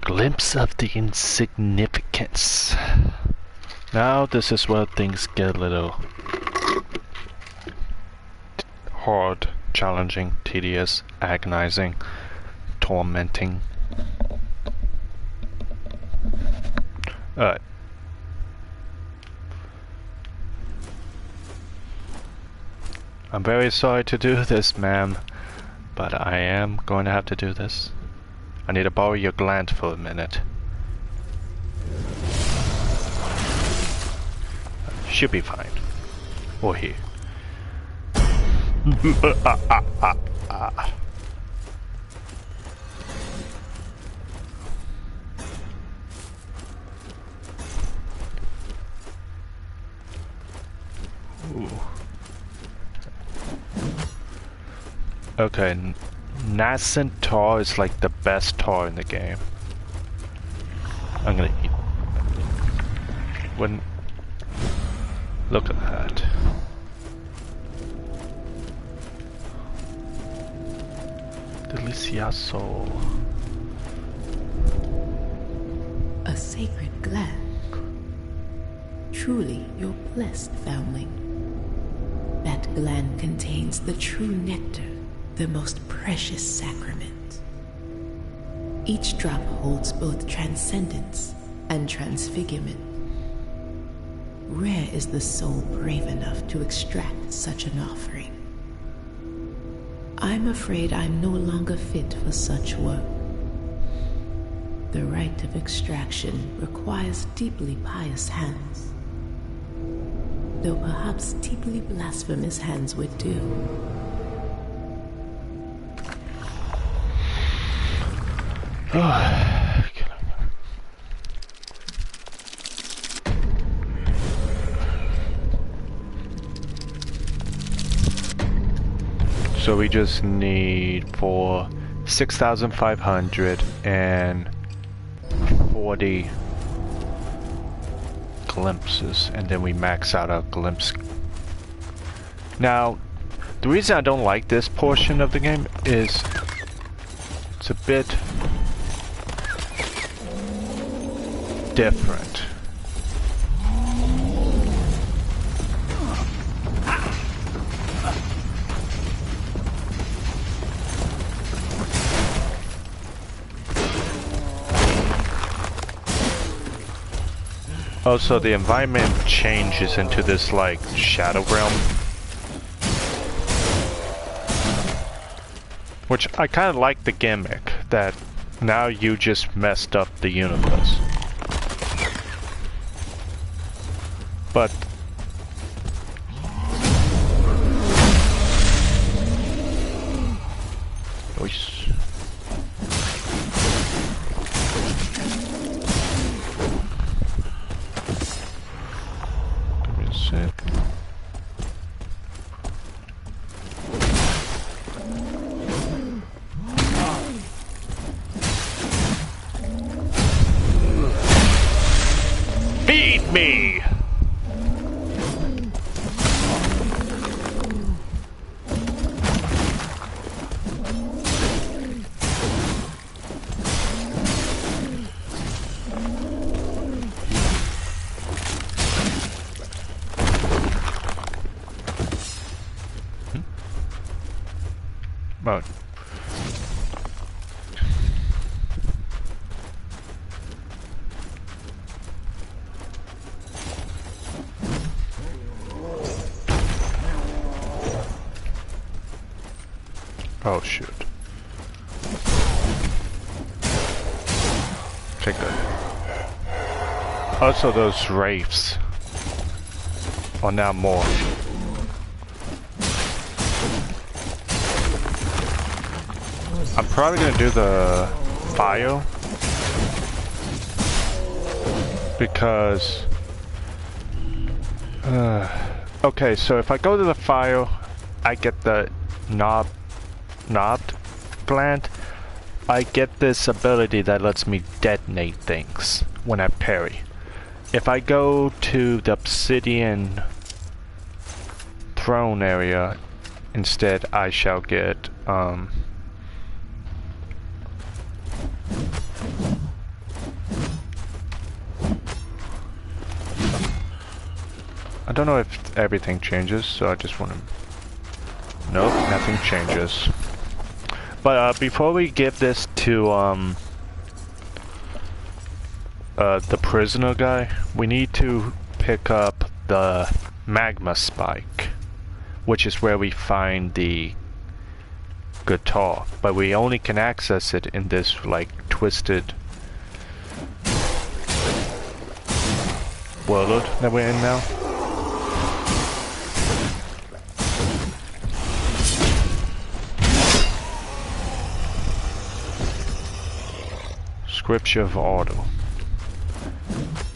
glimpse of the insignificance. Now this is where things get a little hard, challenging, tedious, agonizing, tormenting. Alright. I'm very sorry to do this, ma'am, but I am going to have to do this. I need to borrow your gland for a minute. Should be fine. Or here. Ooh. Okay, nascent tar is like the best tar in the game. I'm gonna eat. When look at that. Delicioso. A sacred gland. Truly, you're blessed, foundling. That gland contains the true nectar, the most precious sacrament. Each drop holds both transcendence and transfigurement. Rare is the soul brave enough to extract such an offering. I'm afraid I'm no longer fit for such work. The rite of extraction requires deeply pious hands, though perhaps deeply blasphemous hands would do. So we just need for 6,540 glimpses, and then we max out our glimpse. Now, the reason I don't like this portion of the game is it's a bit different. Also, the environment changes into this, like, shadow realm. Which, I kind of like the gimmick, that now you just messed up the universe. But... Oish. Feed me! Oh. Oh shoot. Okay, good. Also, those wraiths are now more. I'm probably gonna do the fire because okay, so if I go to the fire, I get the knobbed gland. I get this ability that lets me detonate things when I parry. If I go to the obsidian throne area instead, I shall get I don't know if everything changes, so I just want to... Nope, nothing changes. But before we give this to the prisoner guy, we need to pick up the magma spike, which is where we find the guitar, but we only can access it in this like twisted world that we're in now. Scripture of Order.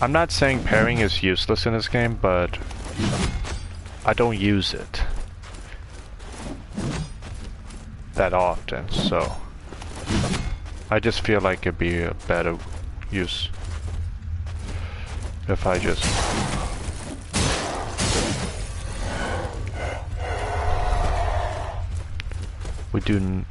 I'm not saying pairing is useless in this game, but I don't use it that often, so I just feel like it'd be a better use if I just we do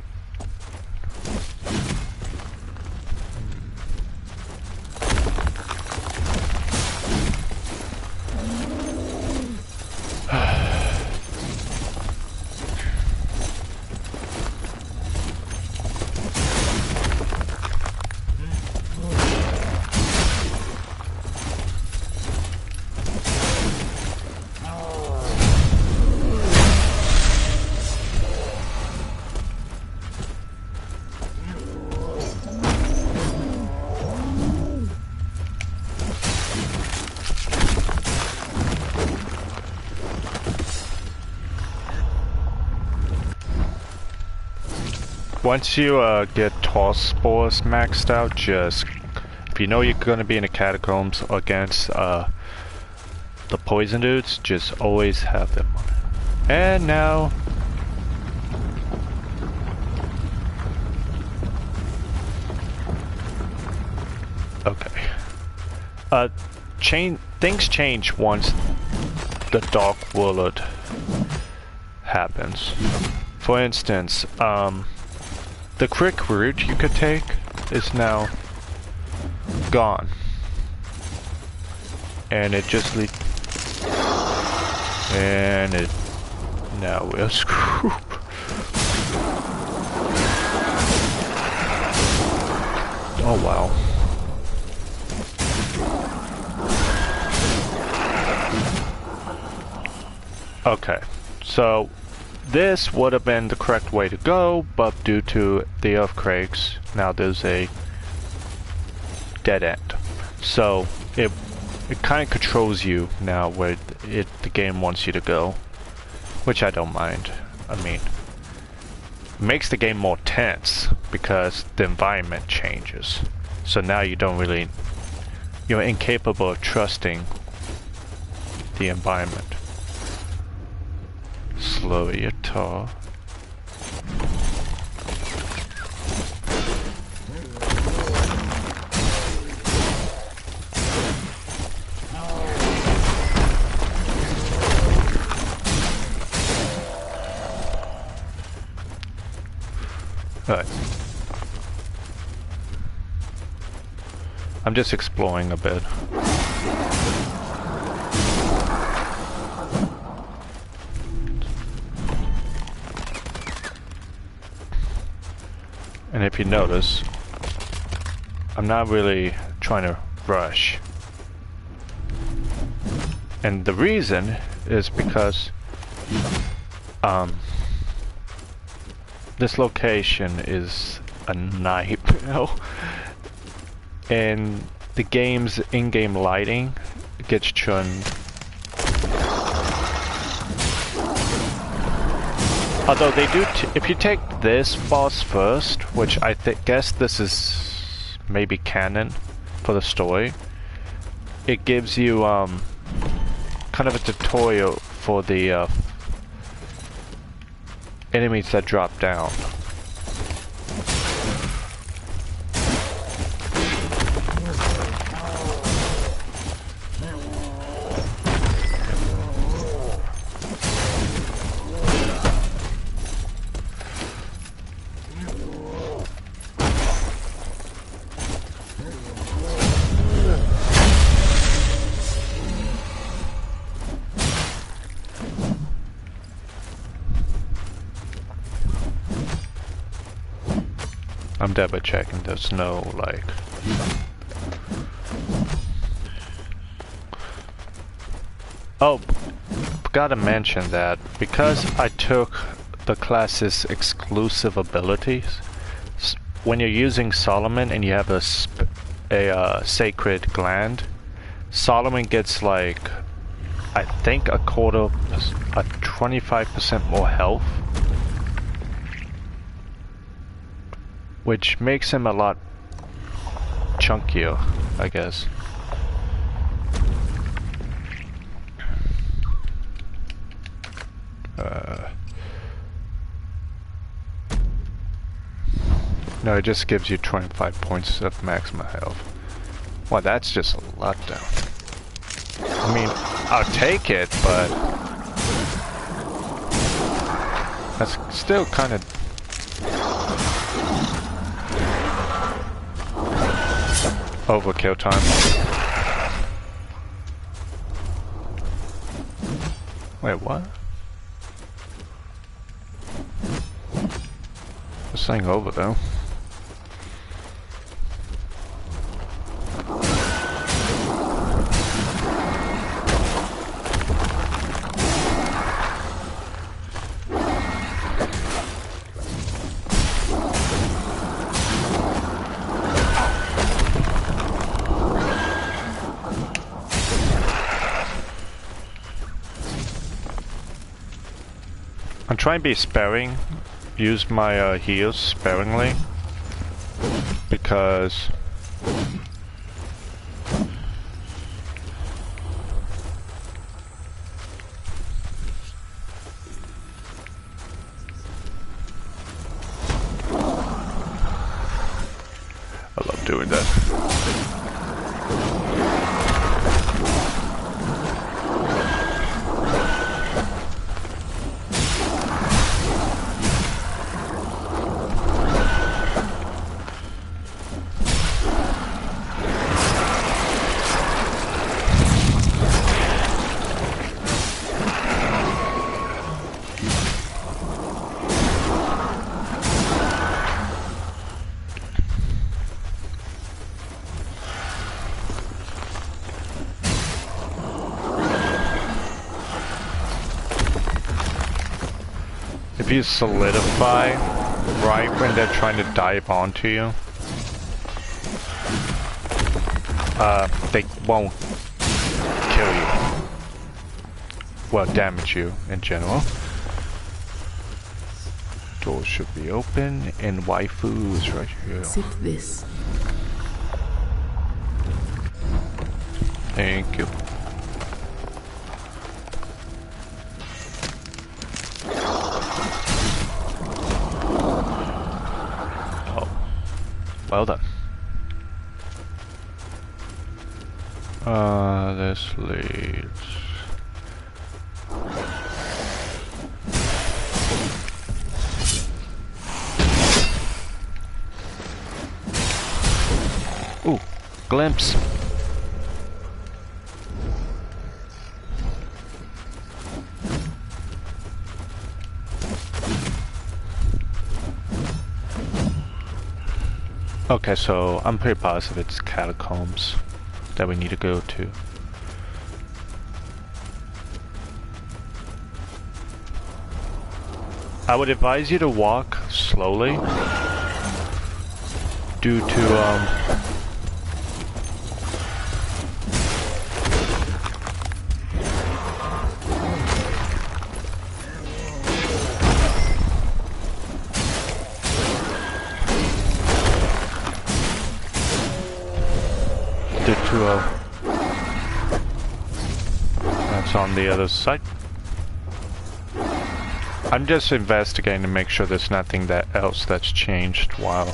once you get toss spores maxed out, just if you know you're gonna be in the catacombs against the poison dudes, just always have them. And now okay. Things change once the Dark World happens. For instance, the quick route you could take is now gone. And it just leads... And it... Now we're screwed. Oh wow. Okay, so this would have been the correct way to go, but due to the earthquakes, now there's a dead end. So it kind of controls you now where the game wants you to go, which I don't mind. I mean, it makes the game more tense because the environment changes. So now you don't really, you're incapable of trusting the environment. Slow your tar. Alright. I'm just exploring a bit. And if you notice, I'm not really trying to rush. And the reason is because this location is a nightmare. And the game's in-game lighting gets churned. Although they do, if you take this boss first, which I guess this is maybe canon for the story, it gives you kind of a tutorial for the enemies that drop down. I'm double checking. There's no like. Oh, gotta mention that because I took the class's exclusive abilities. When you're using Solomon and you have a sacred gland, Solomon gets like, I think a 25% more health, which makes him a lot chunkier, I guess. No, it just gives you 25 points of maximum health. Well, that's just a lot down. I mean, I'll take it, but that's still kind of overkill time. Wait, what? This thing over though. I'm trying to be sparing, use my heals sparingly, because I love doing that. If you solidify right when they're trying to dive onto you, they won't kill you. Well, damage you in general. Door should be open, and waifu is right here. Sip this. Thank you. Well done. This leads. Ooh, glimpse. Okay, so I'm pretty positive it's catacombs that we need to go to. I would advise you to walk slowly due to that's on the other side. I'm just investigating to make sure there's nothing else that's changed while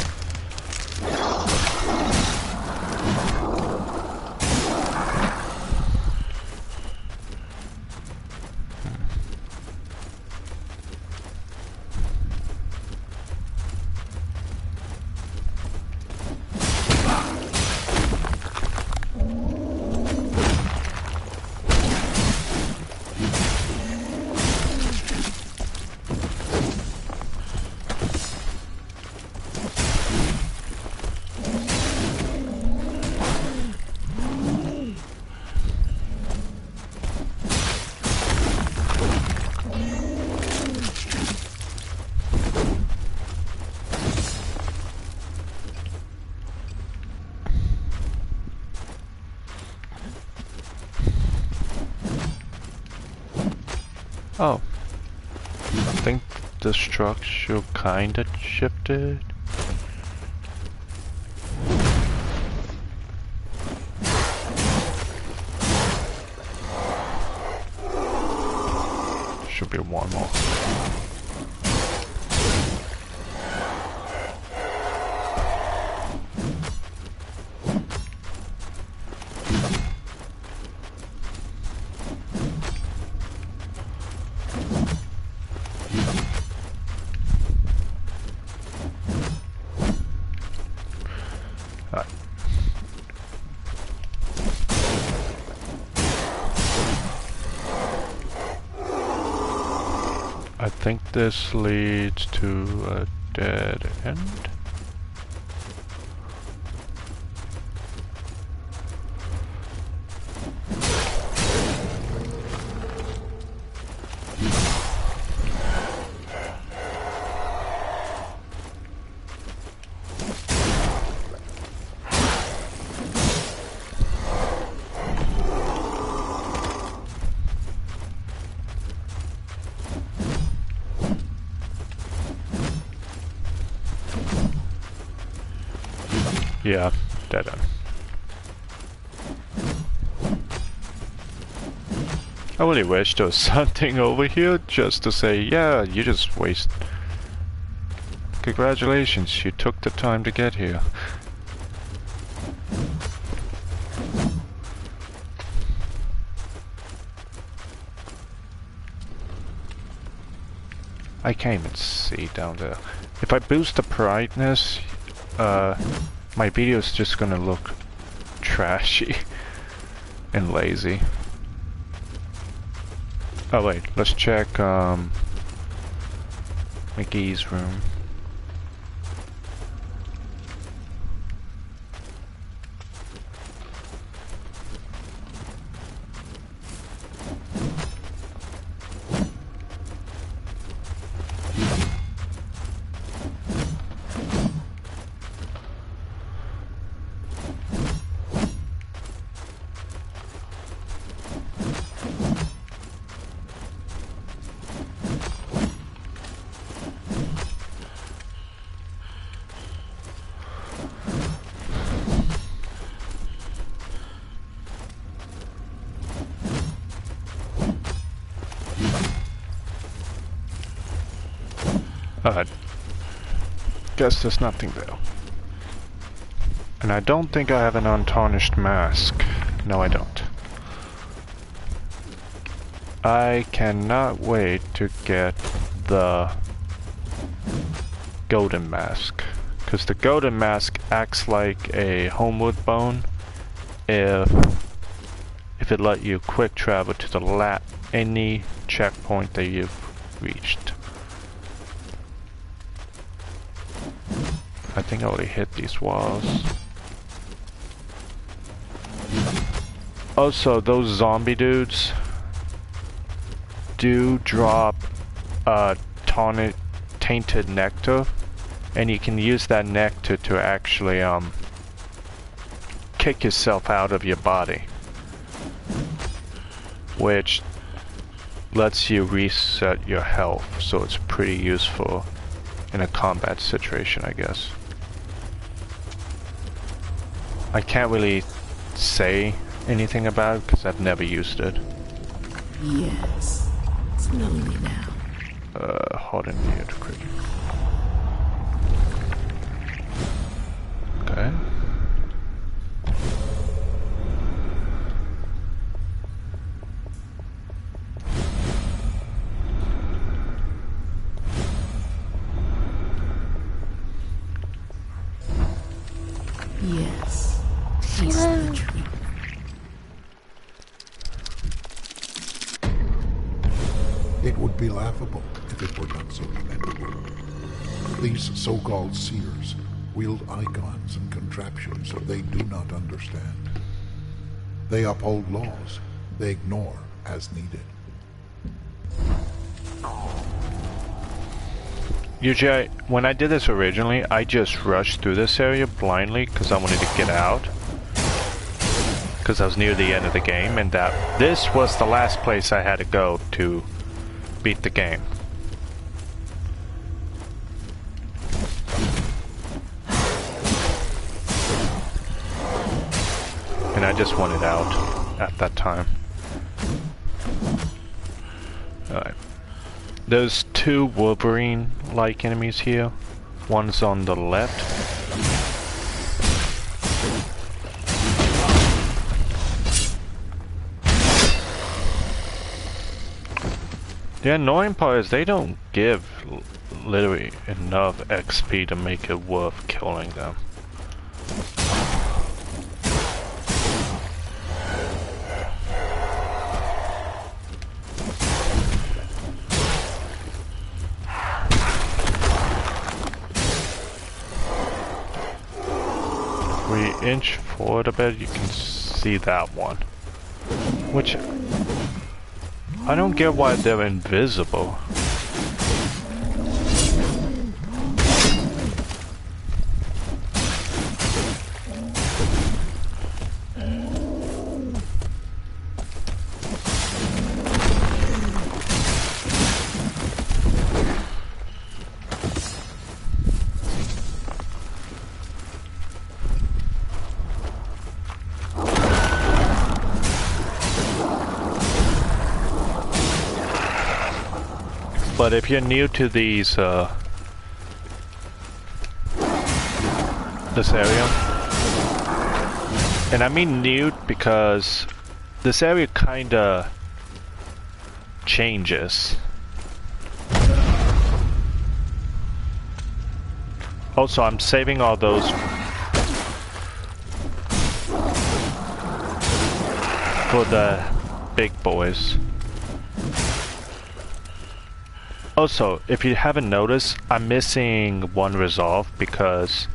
Oh. I think the structure kinda shifted. Should be one more. I think this leads to a dead end. Yeah, dead end. I really wish there was something over here just to say, yeah, you just waste. Congratulations, you took the time to get here. I can't even see down there. If I boost the brightness, my video is just gonna look trashy and lazy. Oh wait, let's check McGee's room. Guess there's nothing there. And I don't think I have an untarnished mask. No, I don't. I cannot wait to get the golden mask. Because the golden mask acts like a homeward bone if it let you quick travel to the any checkpoint that you've reached. I think I already hit these walls. Also, those zombie dudes do drop tainted nectar, and you can use that nectar to actually kick yourself out of your body, which lets you reset your health, so it's pretty useful in a combat situation, I guess. I can't really say anything about it because I've never used it. Yes, slowly now. Hot in here to quick. Okay. Yes, taste the truth. It would be laughable if it were not so lamentable. These so-called seers wield icons and contraptions they do not understand. They uphold laws they ignore as needed. Usually, when I did this originally, I just rushed through this area blindly because I wanted to get out. Because I was near the end of the game, and that this was the last place I had to go to beat the game. And I just wanted out at that time. Alright. There's two Wolverine-like enemies here. One's on the left. The annoying part is they don't give literally enough XP to make it worth killing them. We inch forward a bit, you can see that one. Which I don't get why they're invisible. But if you're new to these, this area, and I mean new because this area kinda changes. Also, I'm saving all those for the big boys. Also, if you haven't noticed, I'm missing one resolve because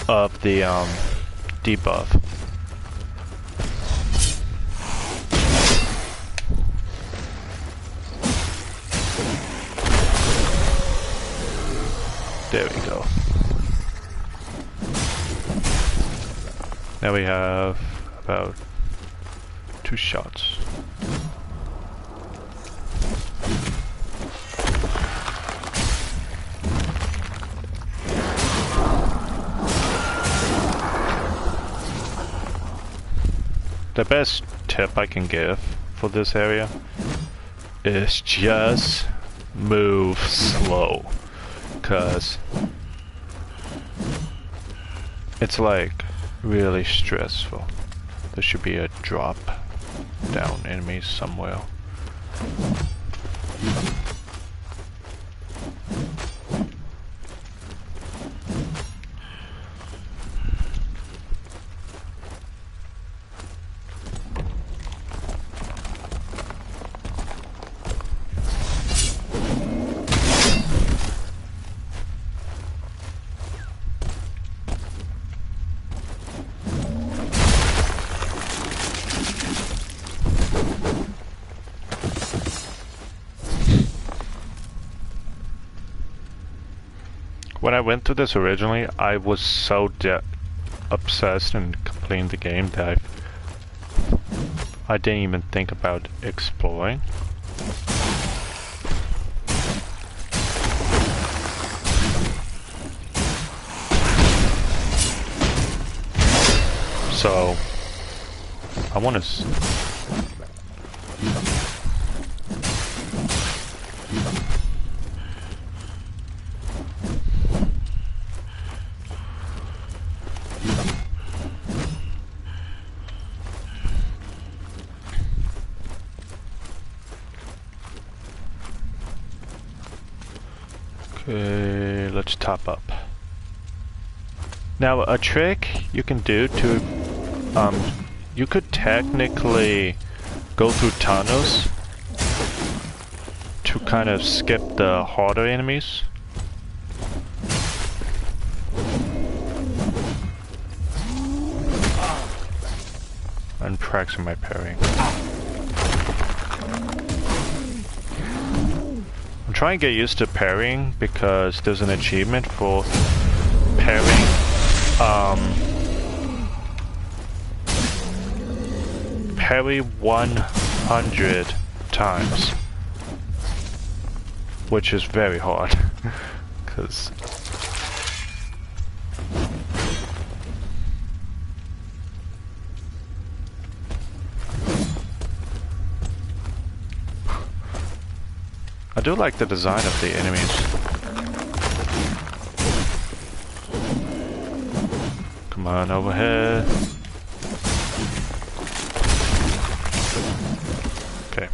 of the debuff. There we go. Now we have about 2 shots. The best tip I can give for this area is just move slow, cause it's like really stressful. There should be a drop down enemy somewhere. When I went through this originally, I was so obsessed and completing the game that I didn't even think about exploring. So, I want to... Okay, let's top up. Now, a trick you can do to, you could technically go through tunnels to kind of skip the harder enemies. I'm practicing my parrying. I'm trying to get used to parrying because there's an achievement for parrying parry 100 times which is very hard, because I do like the design of the enemies. Come on over here. Okay.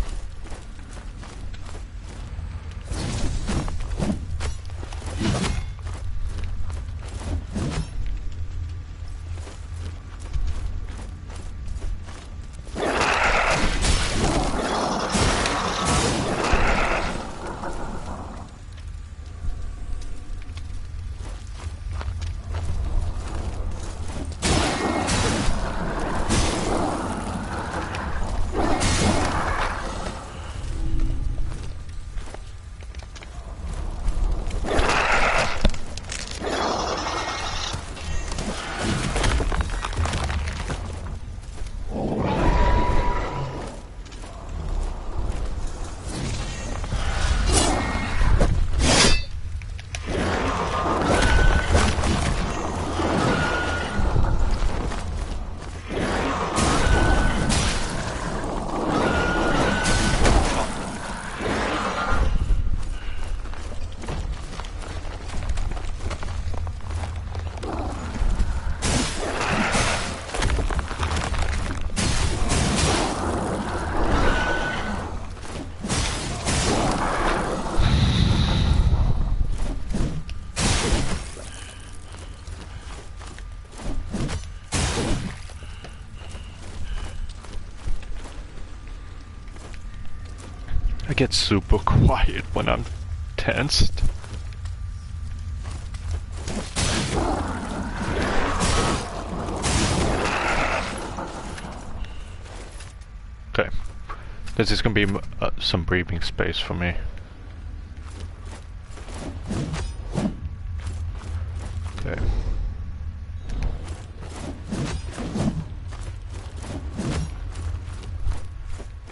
I get super quiet when I'm tensed. Okay, this is gonna be some breathing space for me. Okay.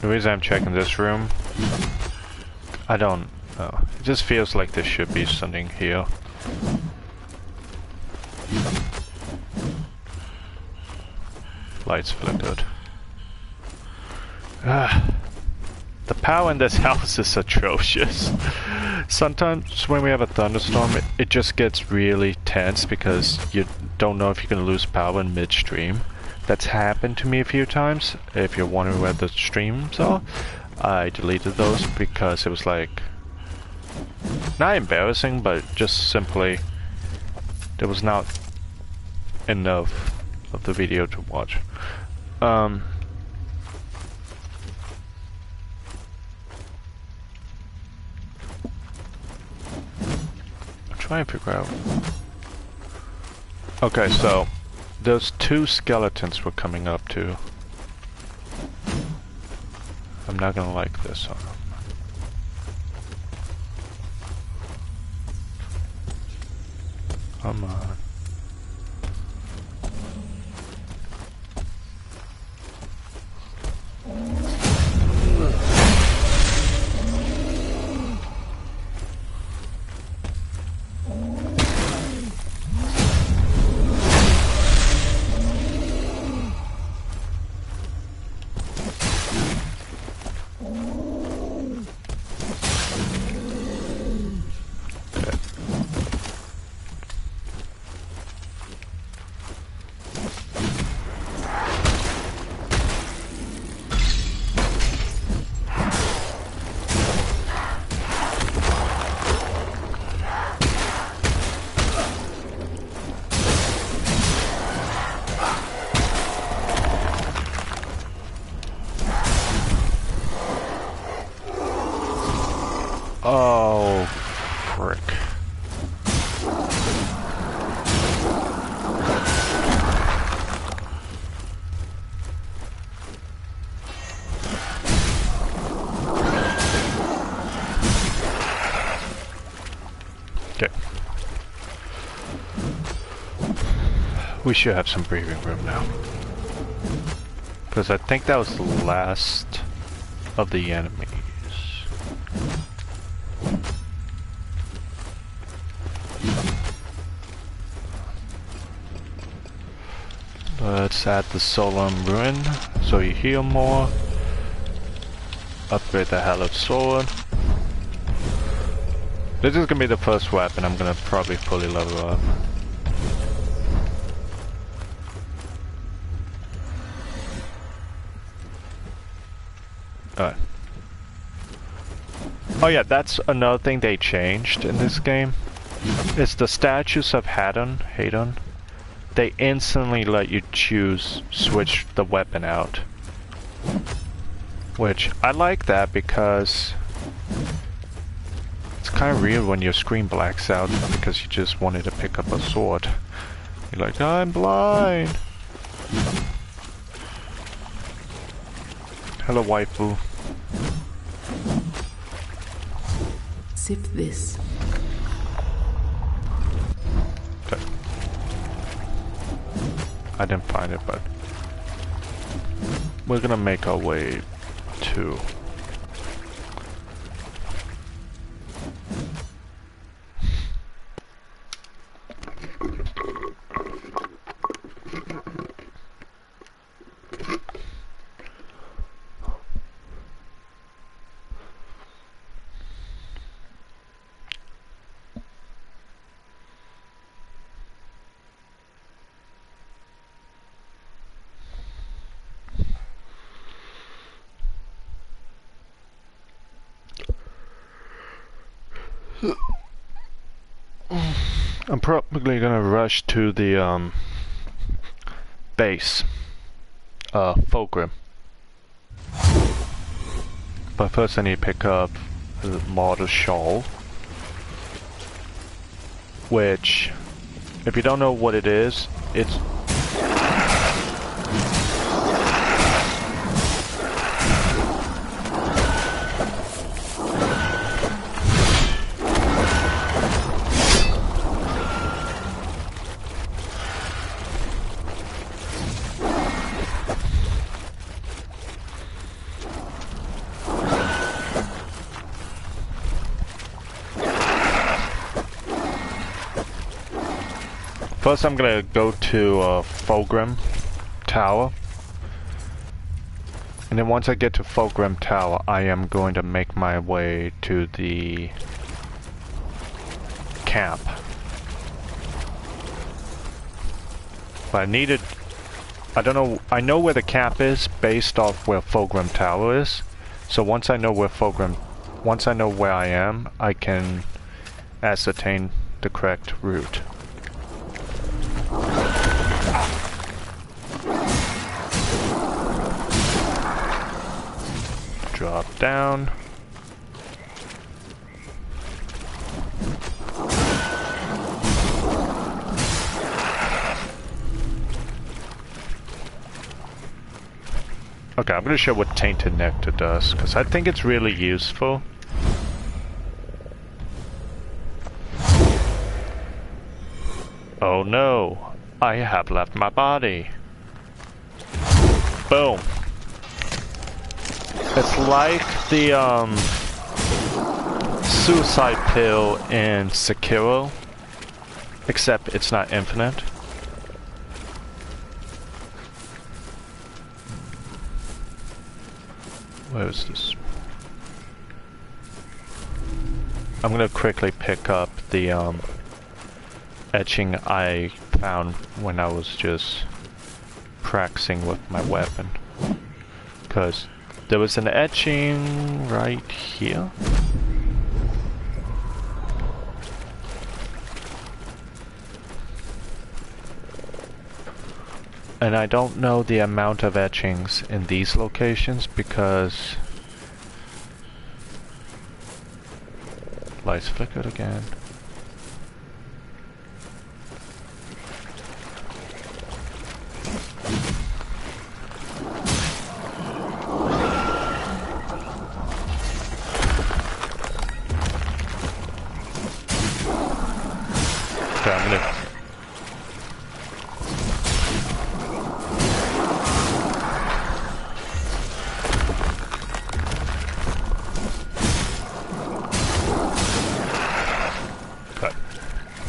The reason I'm checking this room, I don't know. It just feels like there should be something here. Lights feeling good. The power in this house is atrocious. Sometimes when we have a thunderstorm, it just gets really tense because you don't know if you're gonna lose power in midstream. That's happened to me a few times. If you're wondering where the streams are, I deleted those because it was like, not embarrassing, but just simply there was not enough of the video to watch. I'm trying to figure out. Okay, so those two skeletons were coming up too. I'm not gonna like this on them. Come on. Oh, frick. Okay. We should have some breathing room now. Because I think that was the last of the enemies. Let's add the Solemn Ruin so you heal more. Upgrade the Hallowed Sword. This is gonna be the first weapon I'm gonna probably fully level up. Alright. Oh yeah, that's another thing they changed in this game. It's the statues of Hadon. They instantly let you switch the weapon out. Which, I like that because it's kind of weird when your screen blacks out because you just wanted to pick up a sword. You're like, I'm blind! Hello, waifu. Sip this. Okay. I didn't find it, but we're gonna make our way to I'm probably gonna rush to the base, Fulgrim. But first I need to pick up the Martyr Shawl, which, if you don't know what it is, it's first I'm gonna go to Fulgrim Tower, and then once I get to Fulgrim Tower, I am going to make my way to the camp. But I don't know, I know where the camp is based off where Fulgrim Tower is, so once I know where I am, I can ascertain the correct route. Drop down. Okay, I'm gonna show what Tainted Nectar does, because I think it's really useful. Oh no, I have left my body. Boom. It's like the suicide pill in Sekiro, except it's not infinite. Where is this? I'm gonna quickly pick up the etching I found when I was just practicing with my weapon, because there was an etching right here. And I don't know the amount of etchings in these locations because lights flickered again.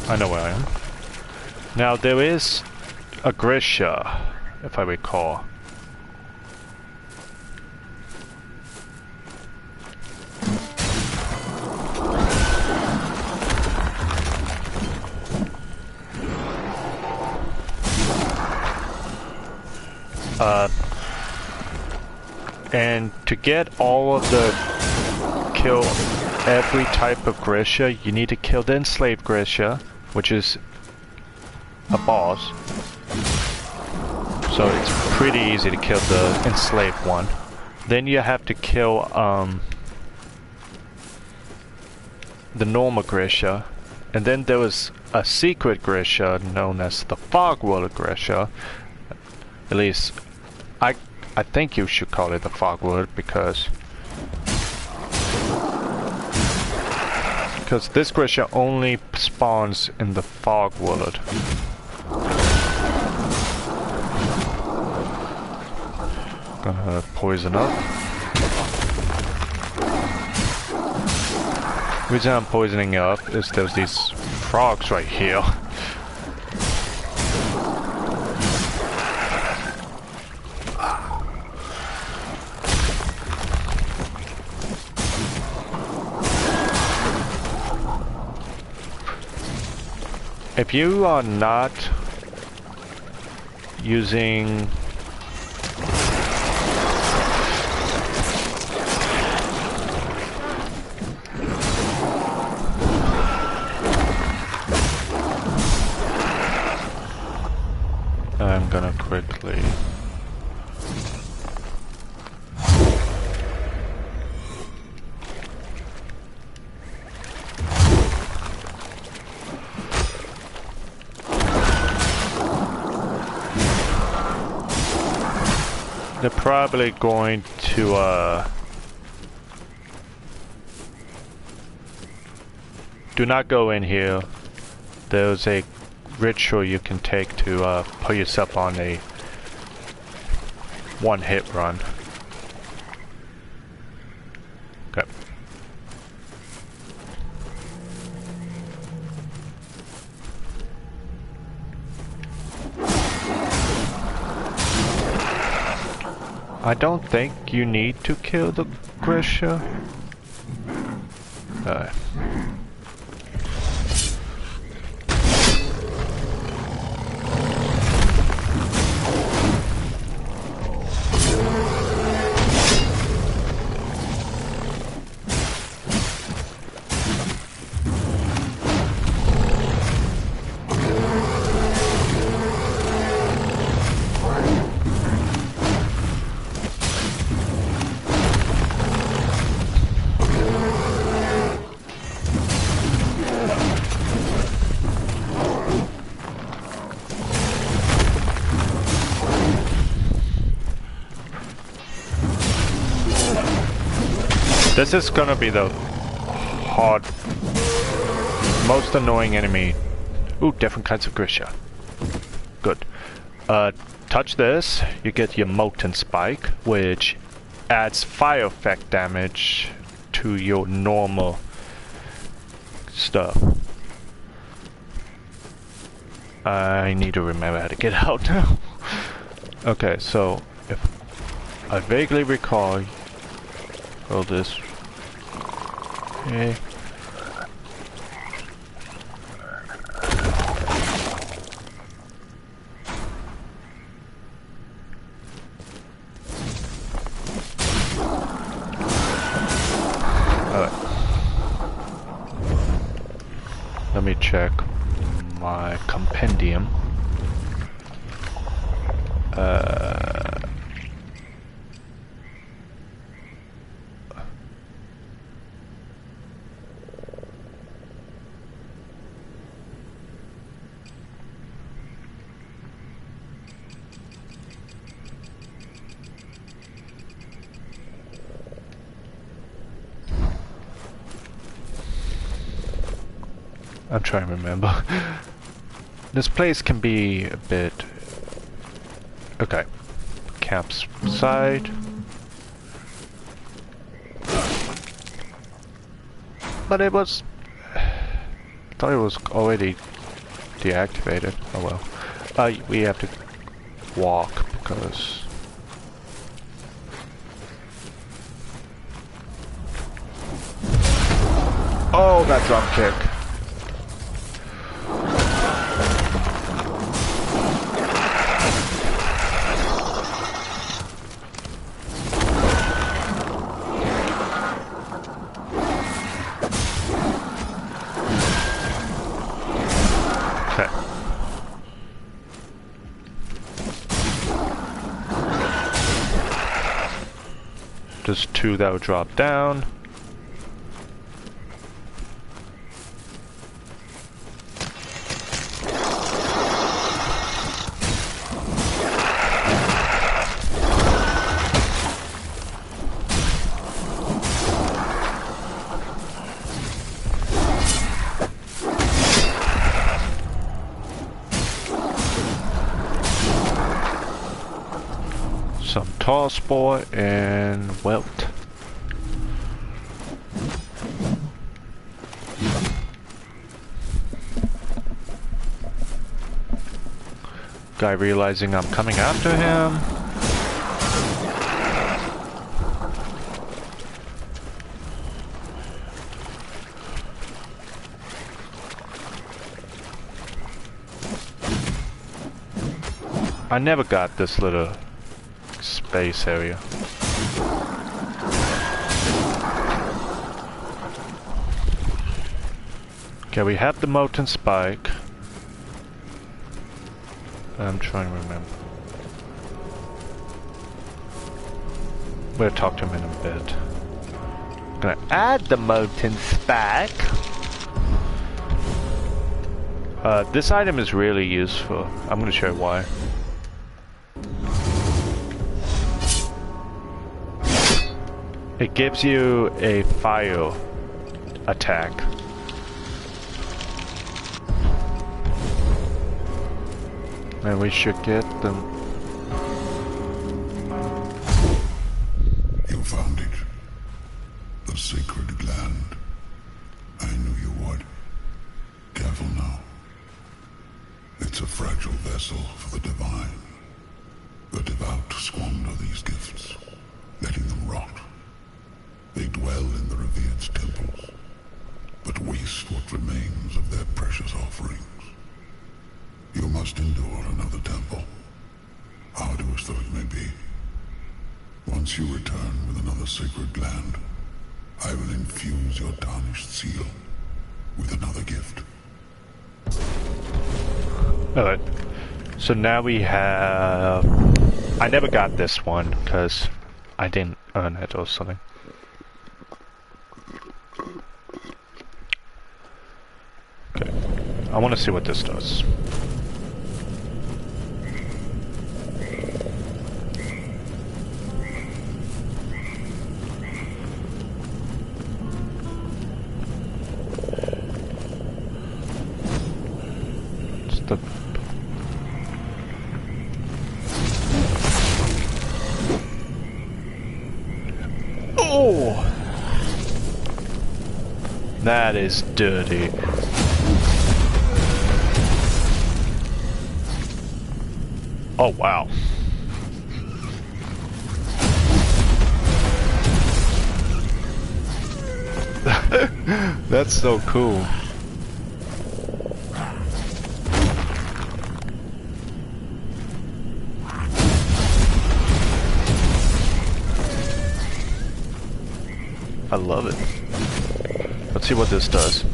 I know where I am. Now there is a Grisha if I recall. And to get all of the kill every type of Grisha, you need to kill the enslaved Grisha, which is a boss. So it's pretty easy to kill the enslaved one. Then you have to kill the normal Grisha. And then there was a secret Grisha known as the Fogworld Grisha. At least I think you should call it the Fogworld because this Grisha only spawns in the Fogworld. Gonna poison up. The reason I'm poisoning up is there's these frogs right here. If you are not using I'm gonna quickly they're probably going to do not go in here. There's a ritual you can take to put yourself on a one-hit run. Okay. I don't think you need to kill the Grisha. This is gonna be the most annoying enemy. Ooh, different kinds of Grisha. Good. Touch this, you get your Molten Spike, which adds fire effect damage to your normal stuff. I need to remember how to get out now. Okay, so if I vaguely recall, well, this. Okay. Let me check my compendium. I'm trying to remember. This place can be a bit... Okay. Campsite. But it was... I thought it was already deactivated. Oh well. We have to walk 'cause... Oh, that drop kick. There's two that will drop down. Some tall sport and welt. Guy realizing I'm coming after him. I never got this little space area. Okay, we have the molten spike. I'm trying to remember. We'll talk to him in a bit. Gonna add the molten spike. This item is really useful. I'm gonna show you why. It gives you a fire attack. And we should get them. You found it. The sacred gland. I knew you would. Careful now. It's a fragile vessel for the divine. The devout squander these gifts, letting them rot. They dwell in the revered's temples, but waste what remains of their precious offerings. You must endure another temple, arduous though it may be. Once you return with another sacred gland, I will infuse your tarnished seal with another gift. Alright, so now we have... I never got this one, because I didn't earn it or something. Okay, I want to see what this does. Oh! That is dirty. Oh, wow. That's so cool. I love it. Let's see what this does.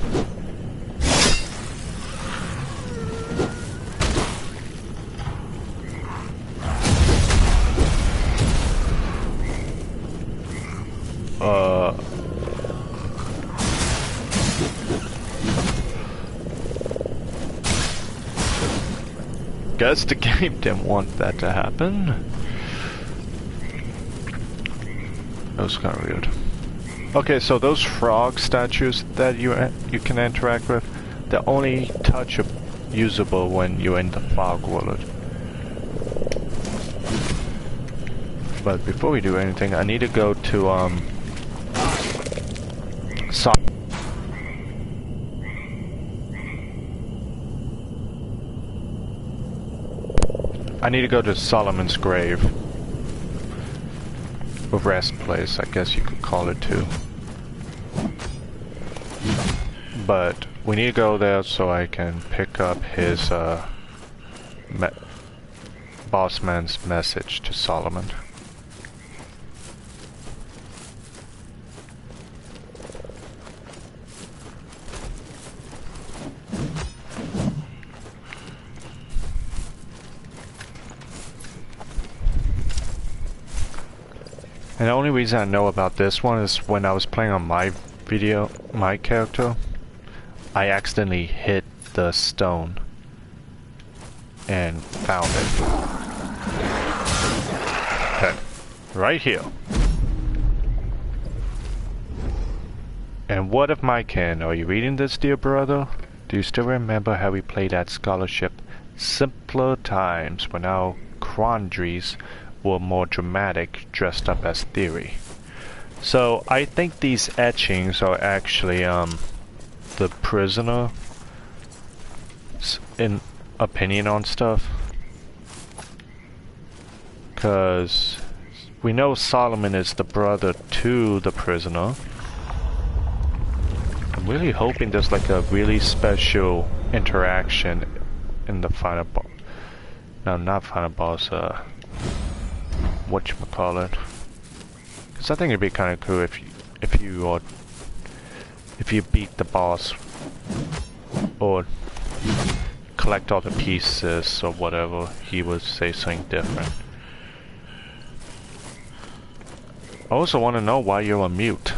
Guess the game didn't want that to happen. That was kind of weird. Okay, so those frog statues that you can interact with, they're only usable when you're in the fog world. But before we do anything, I need to go to I need to go to Solomon's grave. Or rest place, I guess you could call it too. But we need to go there so I can pick up his boss man's message to Solomon. And the only reason I know about this one is when I was playing on my character, I accidentally hit the stone and found it. Okay, right here. And what of my kin? Are you reading this, dear brother? Do you still remember how we played at Scholarship? Simpler times when our quandaries were more dramatic, dressed up as theory. So I think these etchings are actually the prisoner's opinion on stuff. Because we know Solomon is the brother to the prisoner. I'm really hoping there's like a really special interaction in the final boss. No, not final boss, whatchamacallit. Because I think it'd be kind of cool if you beat the boss or collect all the pieces or whatever, he would say something different. I also want to know why you're on mute.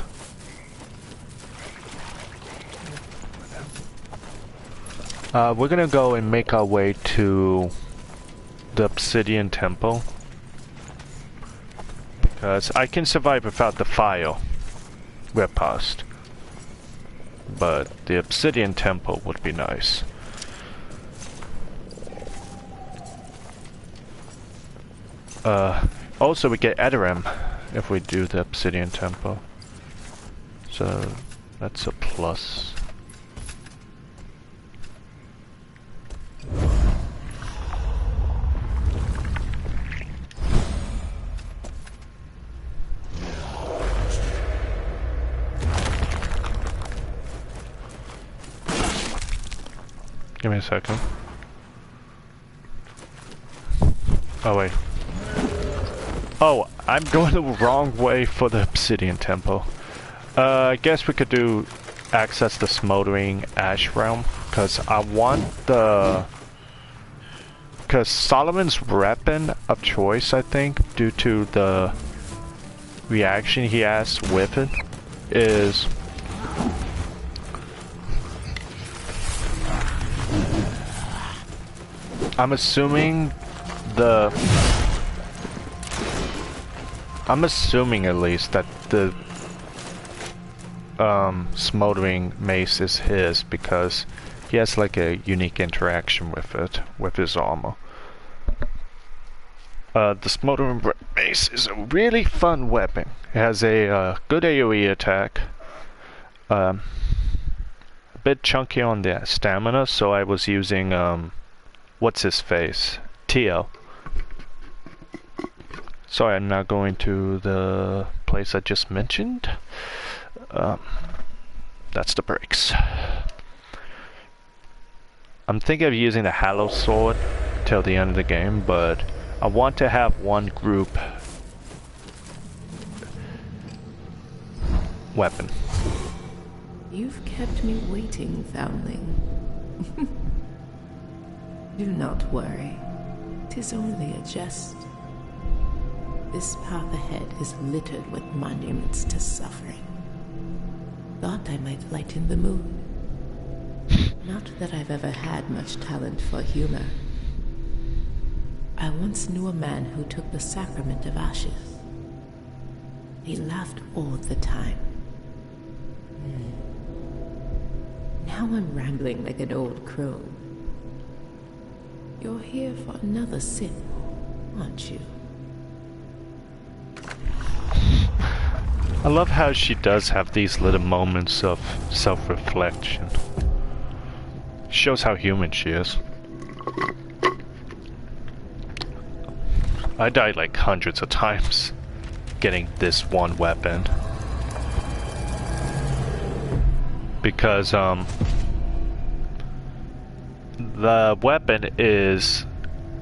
We're gonna go and make our way to the Obsidian Temple. Because I can survive without the fire riposte. But the Obsidian Temple would be nice. Also we get Edoram if we do the Obsidian Temple. So that's a plus. Give me a second. Oh wait. Oh, I'm going the wrong way for the Obsidian Temple. I guess we could access the Smoldering Ash Realm, because I want the... Because Solomon's weapon of choice, I think, due to the reaction he has with it, is... I'm assuming at least that the Smoldering Mace is his because he has like a unique interaction with it, with his armor. The Smoldering Mace is a really fun weapon. It has a good AoE attack. A bit chunky on the stamina, so I was using what's his face? Tio. Sorry, I'm not going to the place I just mentioned. That's the brakes. I'm thinking of using the Hallow Sword till the end of the game, but I want to have one group weapon. You've kept me waiting, foundling. Do not worry. 'Tis only a jest. This path ahead is littered with monuments to suffering. Thought I might lighten the mood. Not that I've ever had much talent for humor. I once knew a man who took the sacrament of ashes. He laughed all the time. Now I'm rambling like an old crone. You're here for another sip, aren't you? I love how she does have these little moments of self-reflection. Shows how human she is. I died like hundreds of times getting this one weapon. Because, the weapon is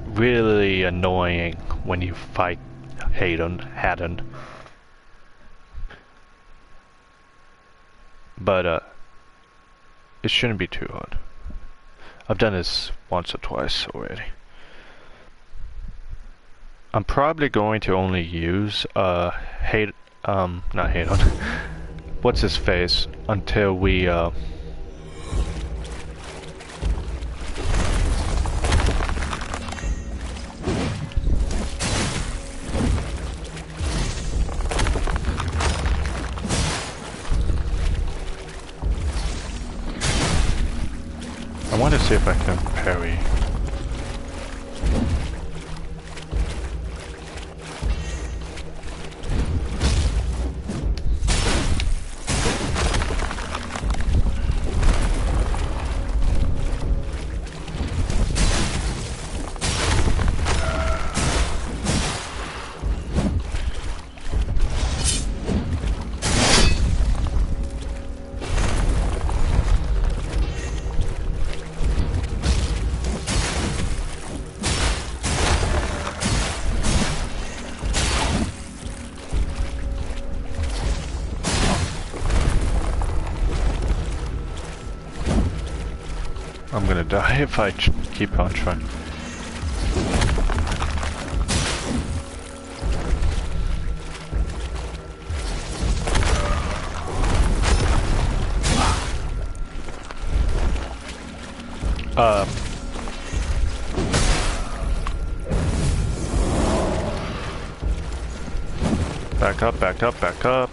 really annoying when you fight Haddon. But, it shouldn't be too hard. I've done this once or twice already. I'm probably going to only use, not Haddon. What's his face? Until we, I want to see if I can parry. I'm gonna die if I keep on trying. Back up, back up, back up.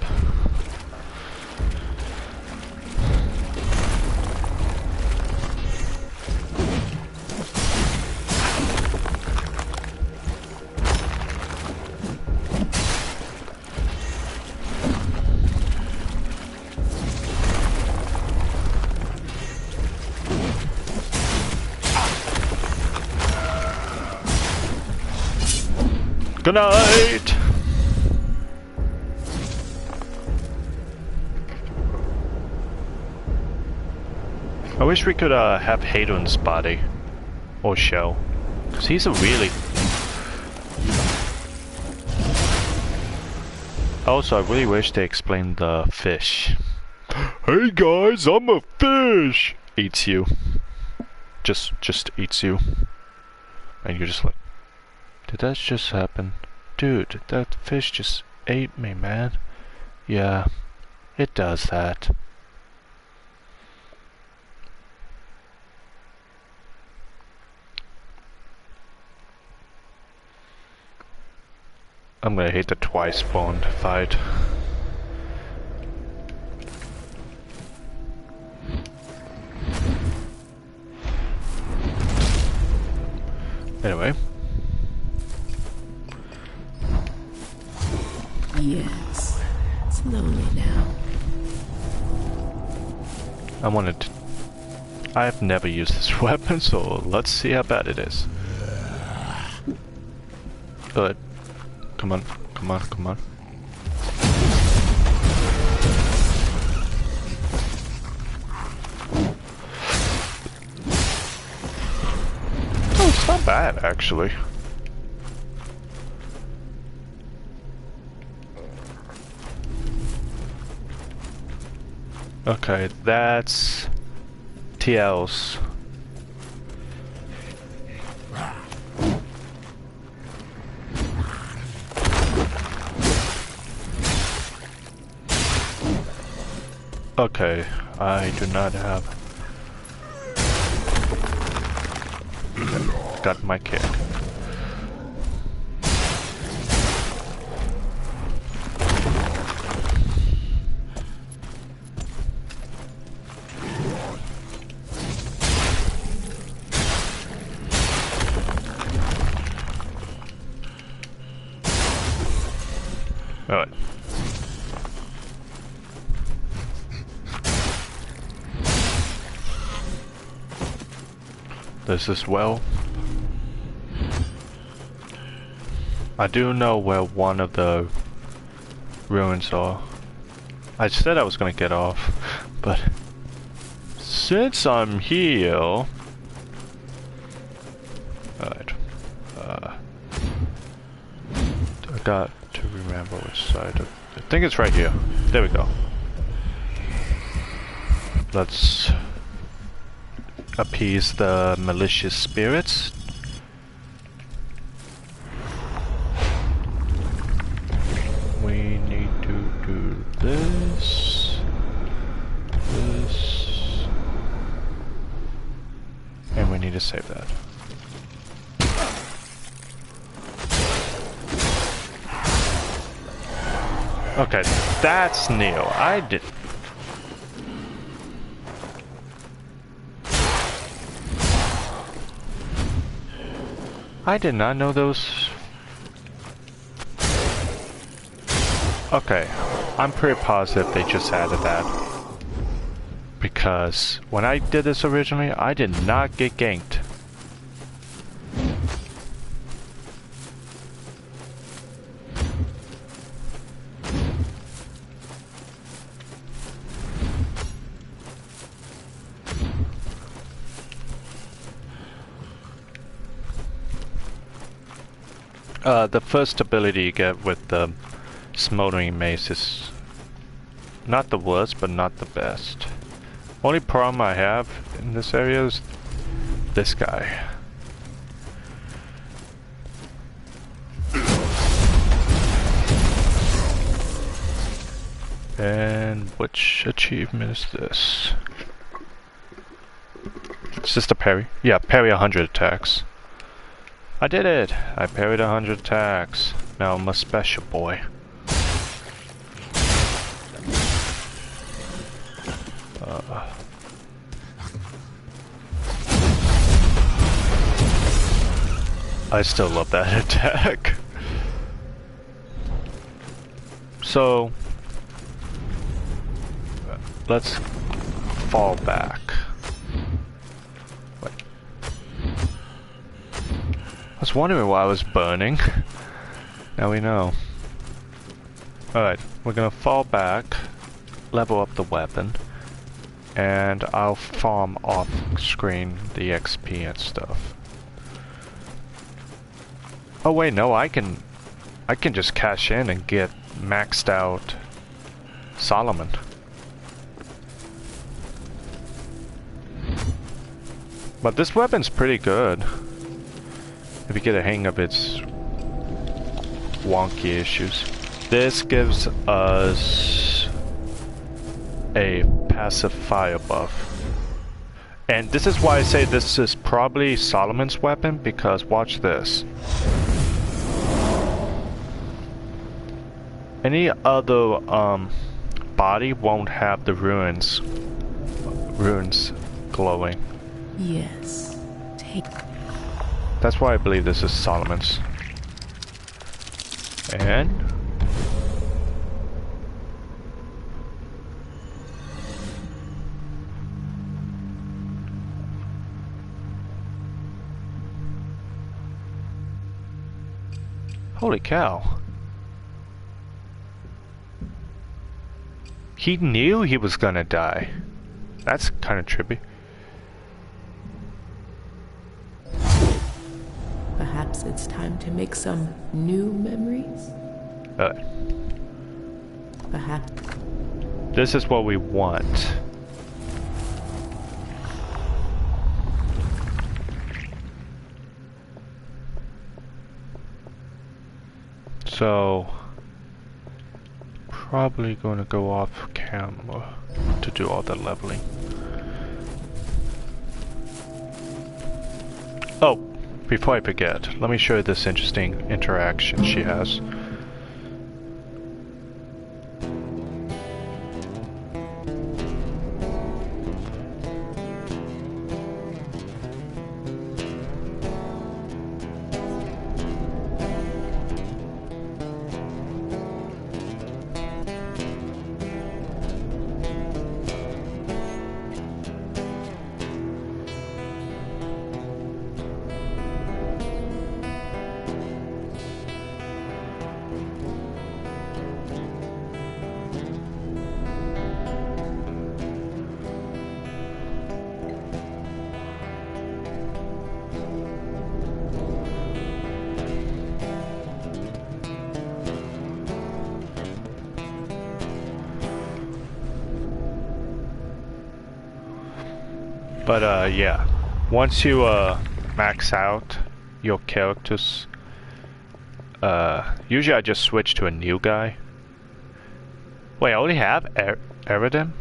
Good night! I wish we could have Haddon's body or shell, cause he's a really. Also, I really wish they explained the fish. Hey guys, I'm a fish. Eats you. Just eats you, and you're just like, did that just happen? Dude, that fish just ate me, man. Yeah, it does that. I'm gonna hate the twice spawned fight. Anyway. Yes, slowly now. I've never used this weapon, so let's see how bad it is. But come on, come on, come on. Oh, it's not bad actually. Okay, that's TL's. Okay, I do not have. Okay, got my kick. Alright. This is well. I do know where one of the ruins are. I said I was gonna get off, but since I'm here... Alright. I got to remember which side of... I think it's right here. There we go. Let's appease the malicious spirits. We need to do this, this, and we need to save that. Okay, that's Neo. I did not know those. Okay, I'm pretty positive they just added that. Because when I did this originally, I did not get ganked. The first ability you get with the Smoldering Mace is not the worst, but not the best. Only problem I have in this area is this guy. And which achievement is this? It's just a parry. Yeah, parry 100 attacks. I did it! I parried 100 attacks. Now I'm a special boy. I still love that attack. So let's fall back. Wait. I was wondering why I was burning. Now we know. Alright, we're gonna fall back, level up the weapon, and I'll farm off screen the XP and stuff. Oh wait, no, I can just cash in and get maxed out Solomon. But this weapon's pretty good if you get a hang of its wonky issues. This gives us a passive fire buff. And this is why I say this is probably Solomon's weapon, because watch this. Any other body won't have the runes glowing. Yes. Take. That's why I believe this is Solomon's. And holy cow. He knew he was gonna die. That's kind of trippy. Perhaps it's time to make some new memories? Perhaps. This is what we want. So, probably going to go off camera to do all the leveling. Oh, before I forget, let me show you this interesting interaction she has. But yeah, once you max out your characters, usually I just switch to a new guy. Wait, I already have Eridim?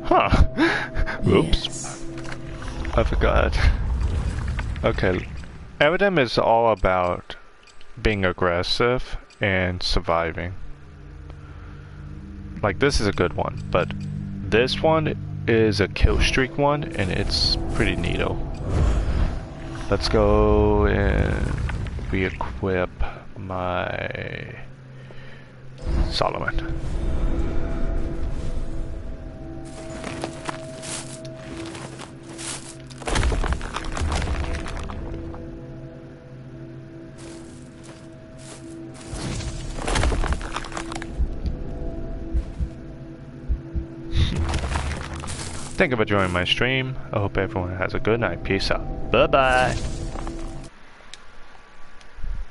Huh. Oops. Yes. I forgot. Okay. Eridim is all about being aggressive and surviving. Like, this is a good one, but this one is a kill streak one, and it's pretty neato. Let's go and re-equip my Solomon. Thank you for joining my stream. I hope everyone has a good night. Peace out. Bye-bye.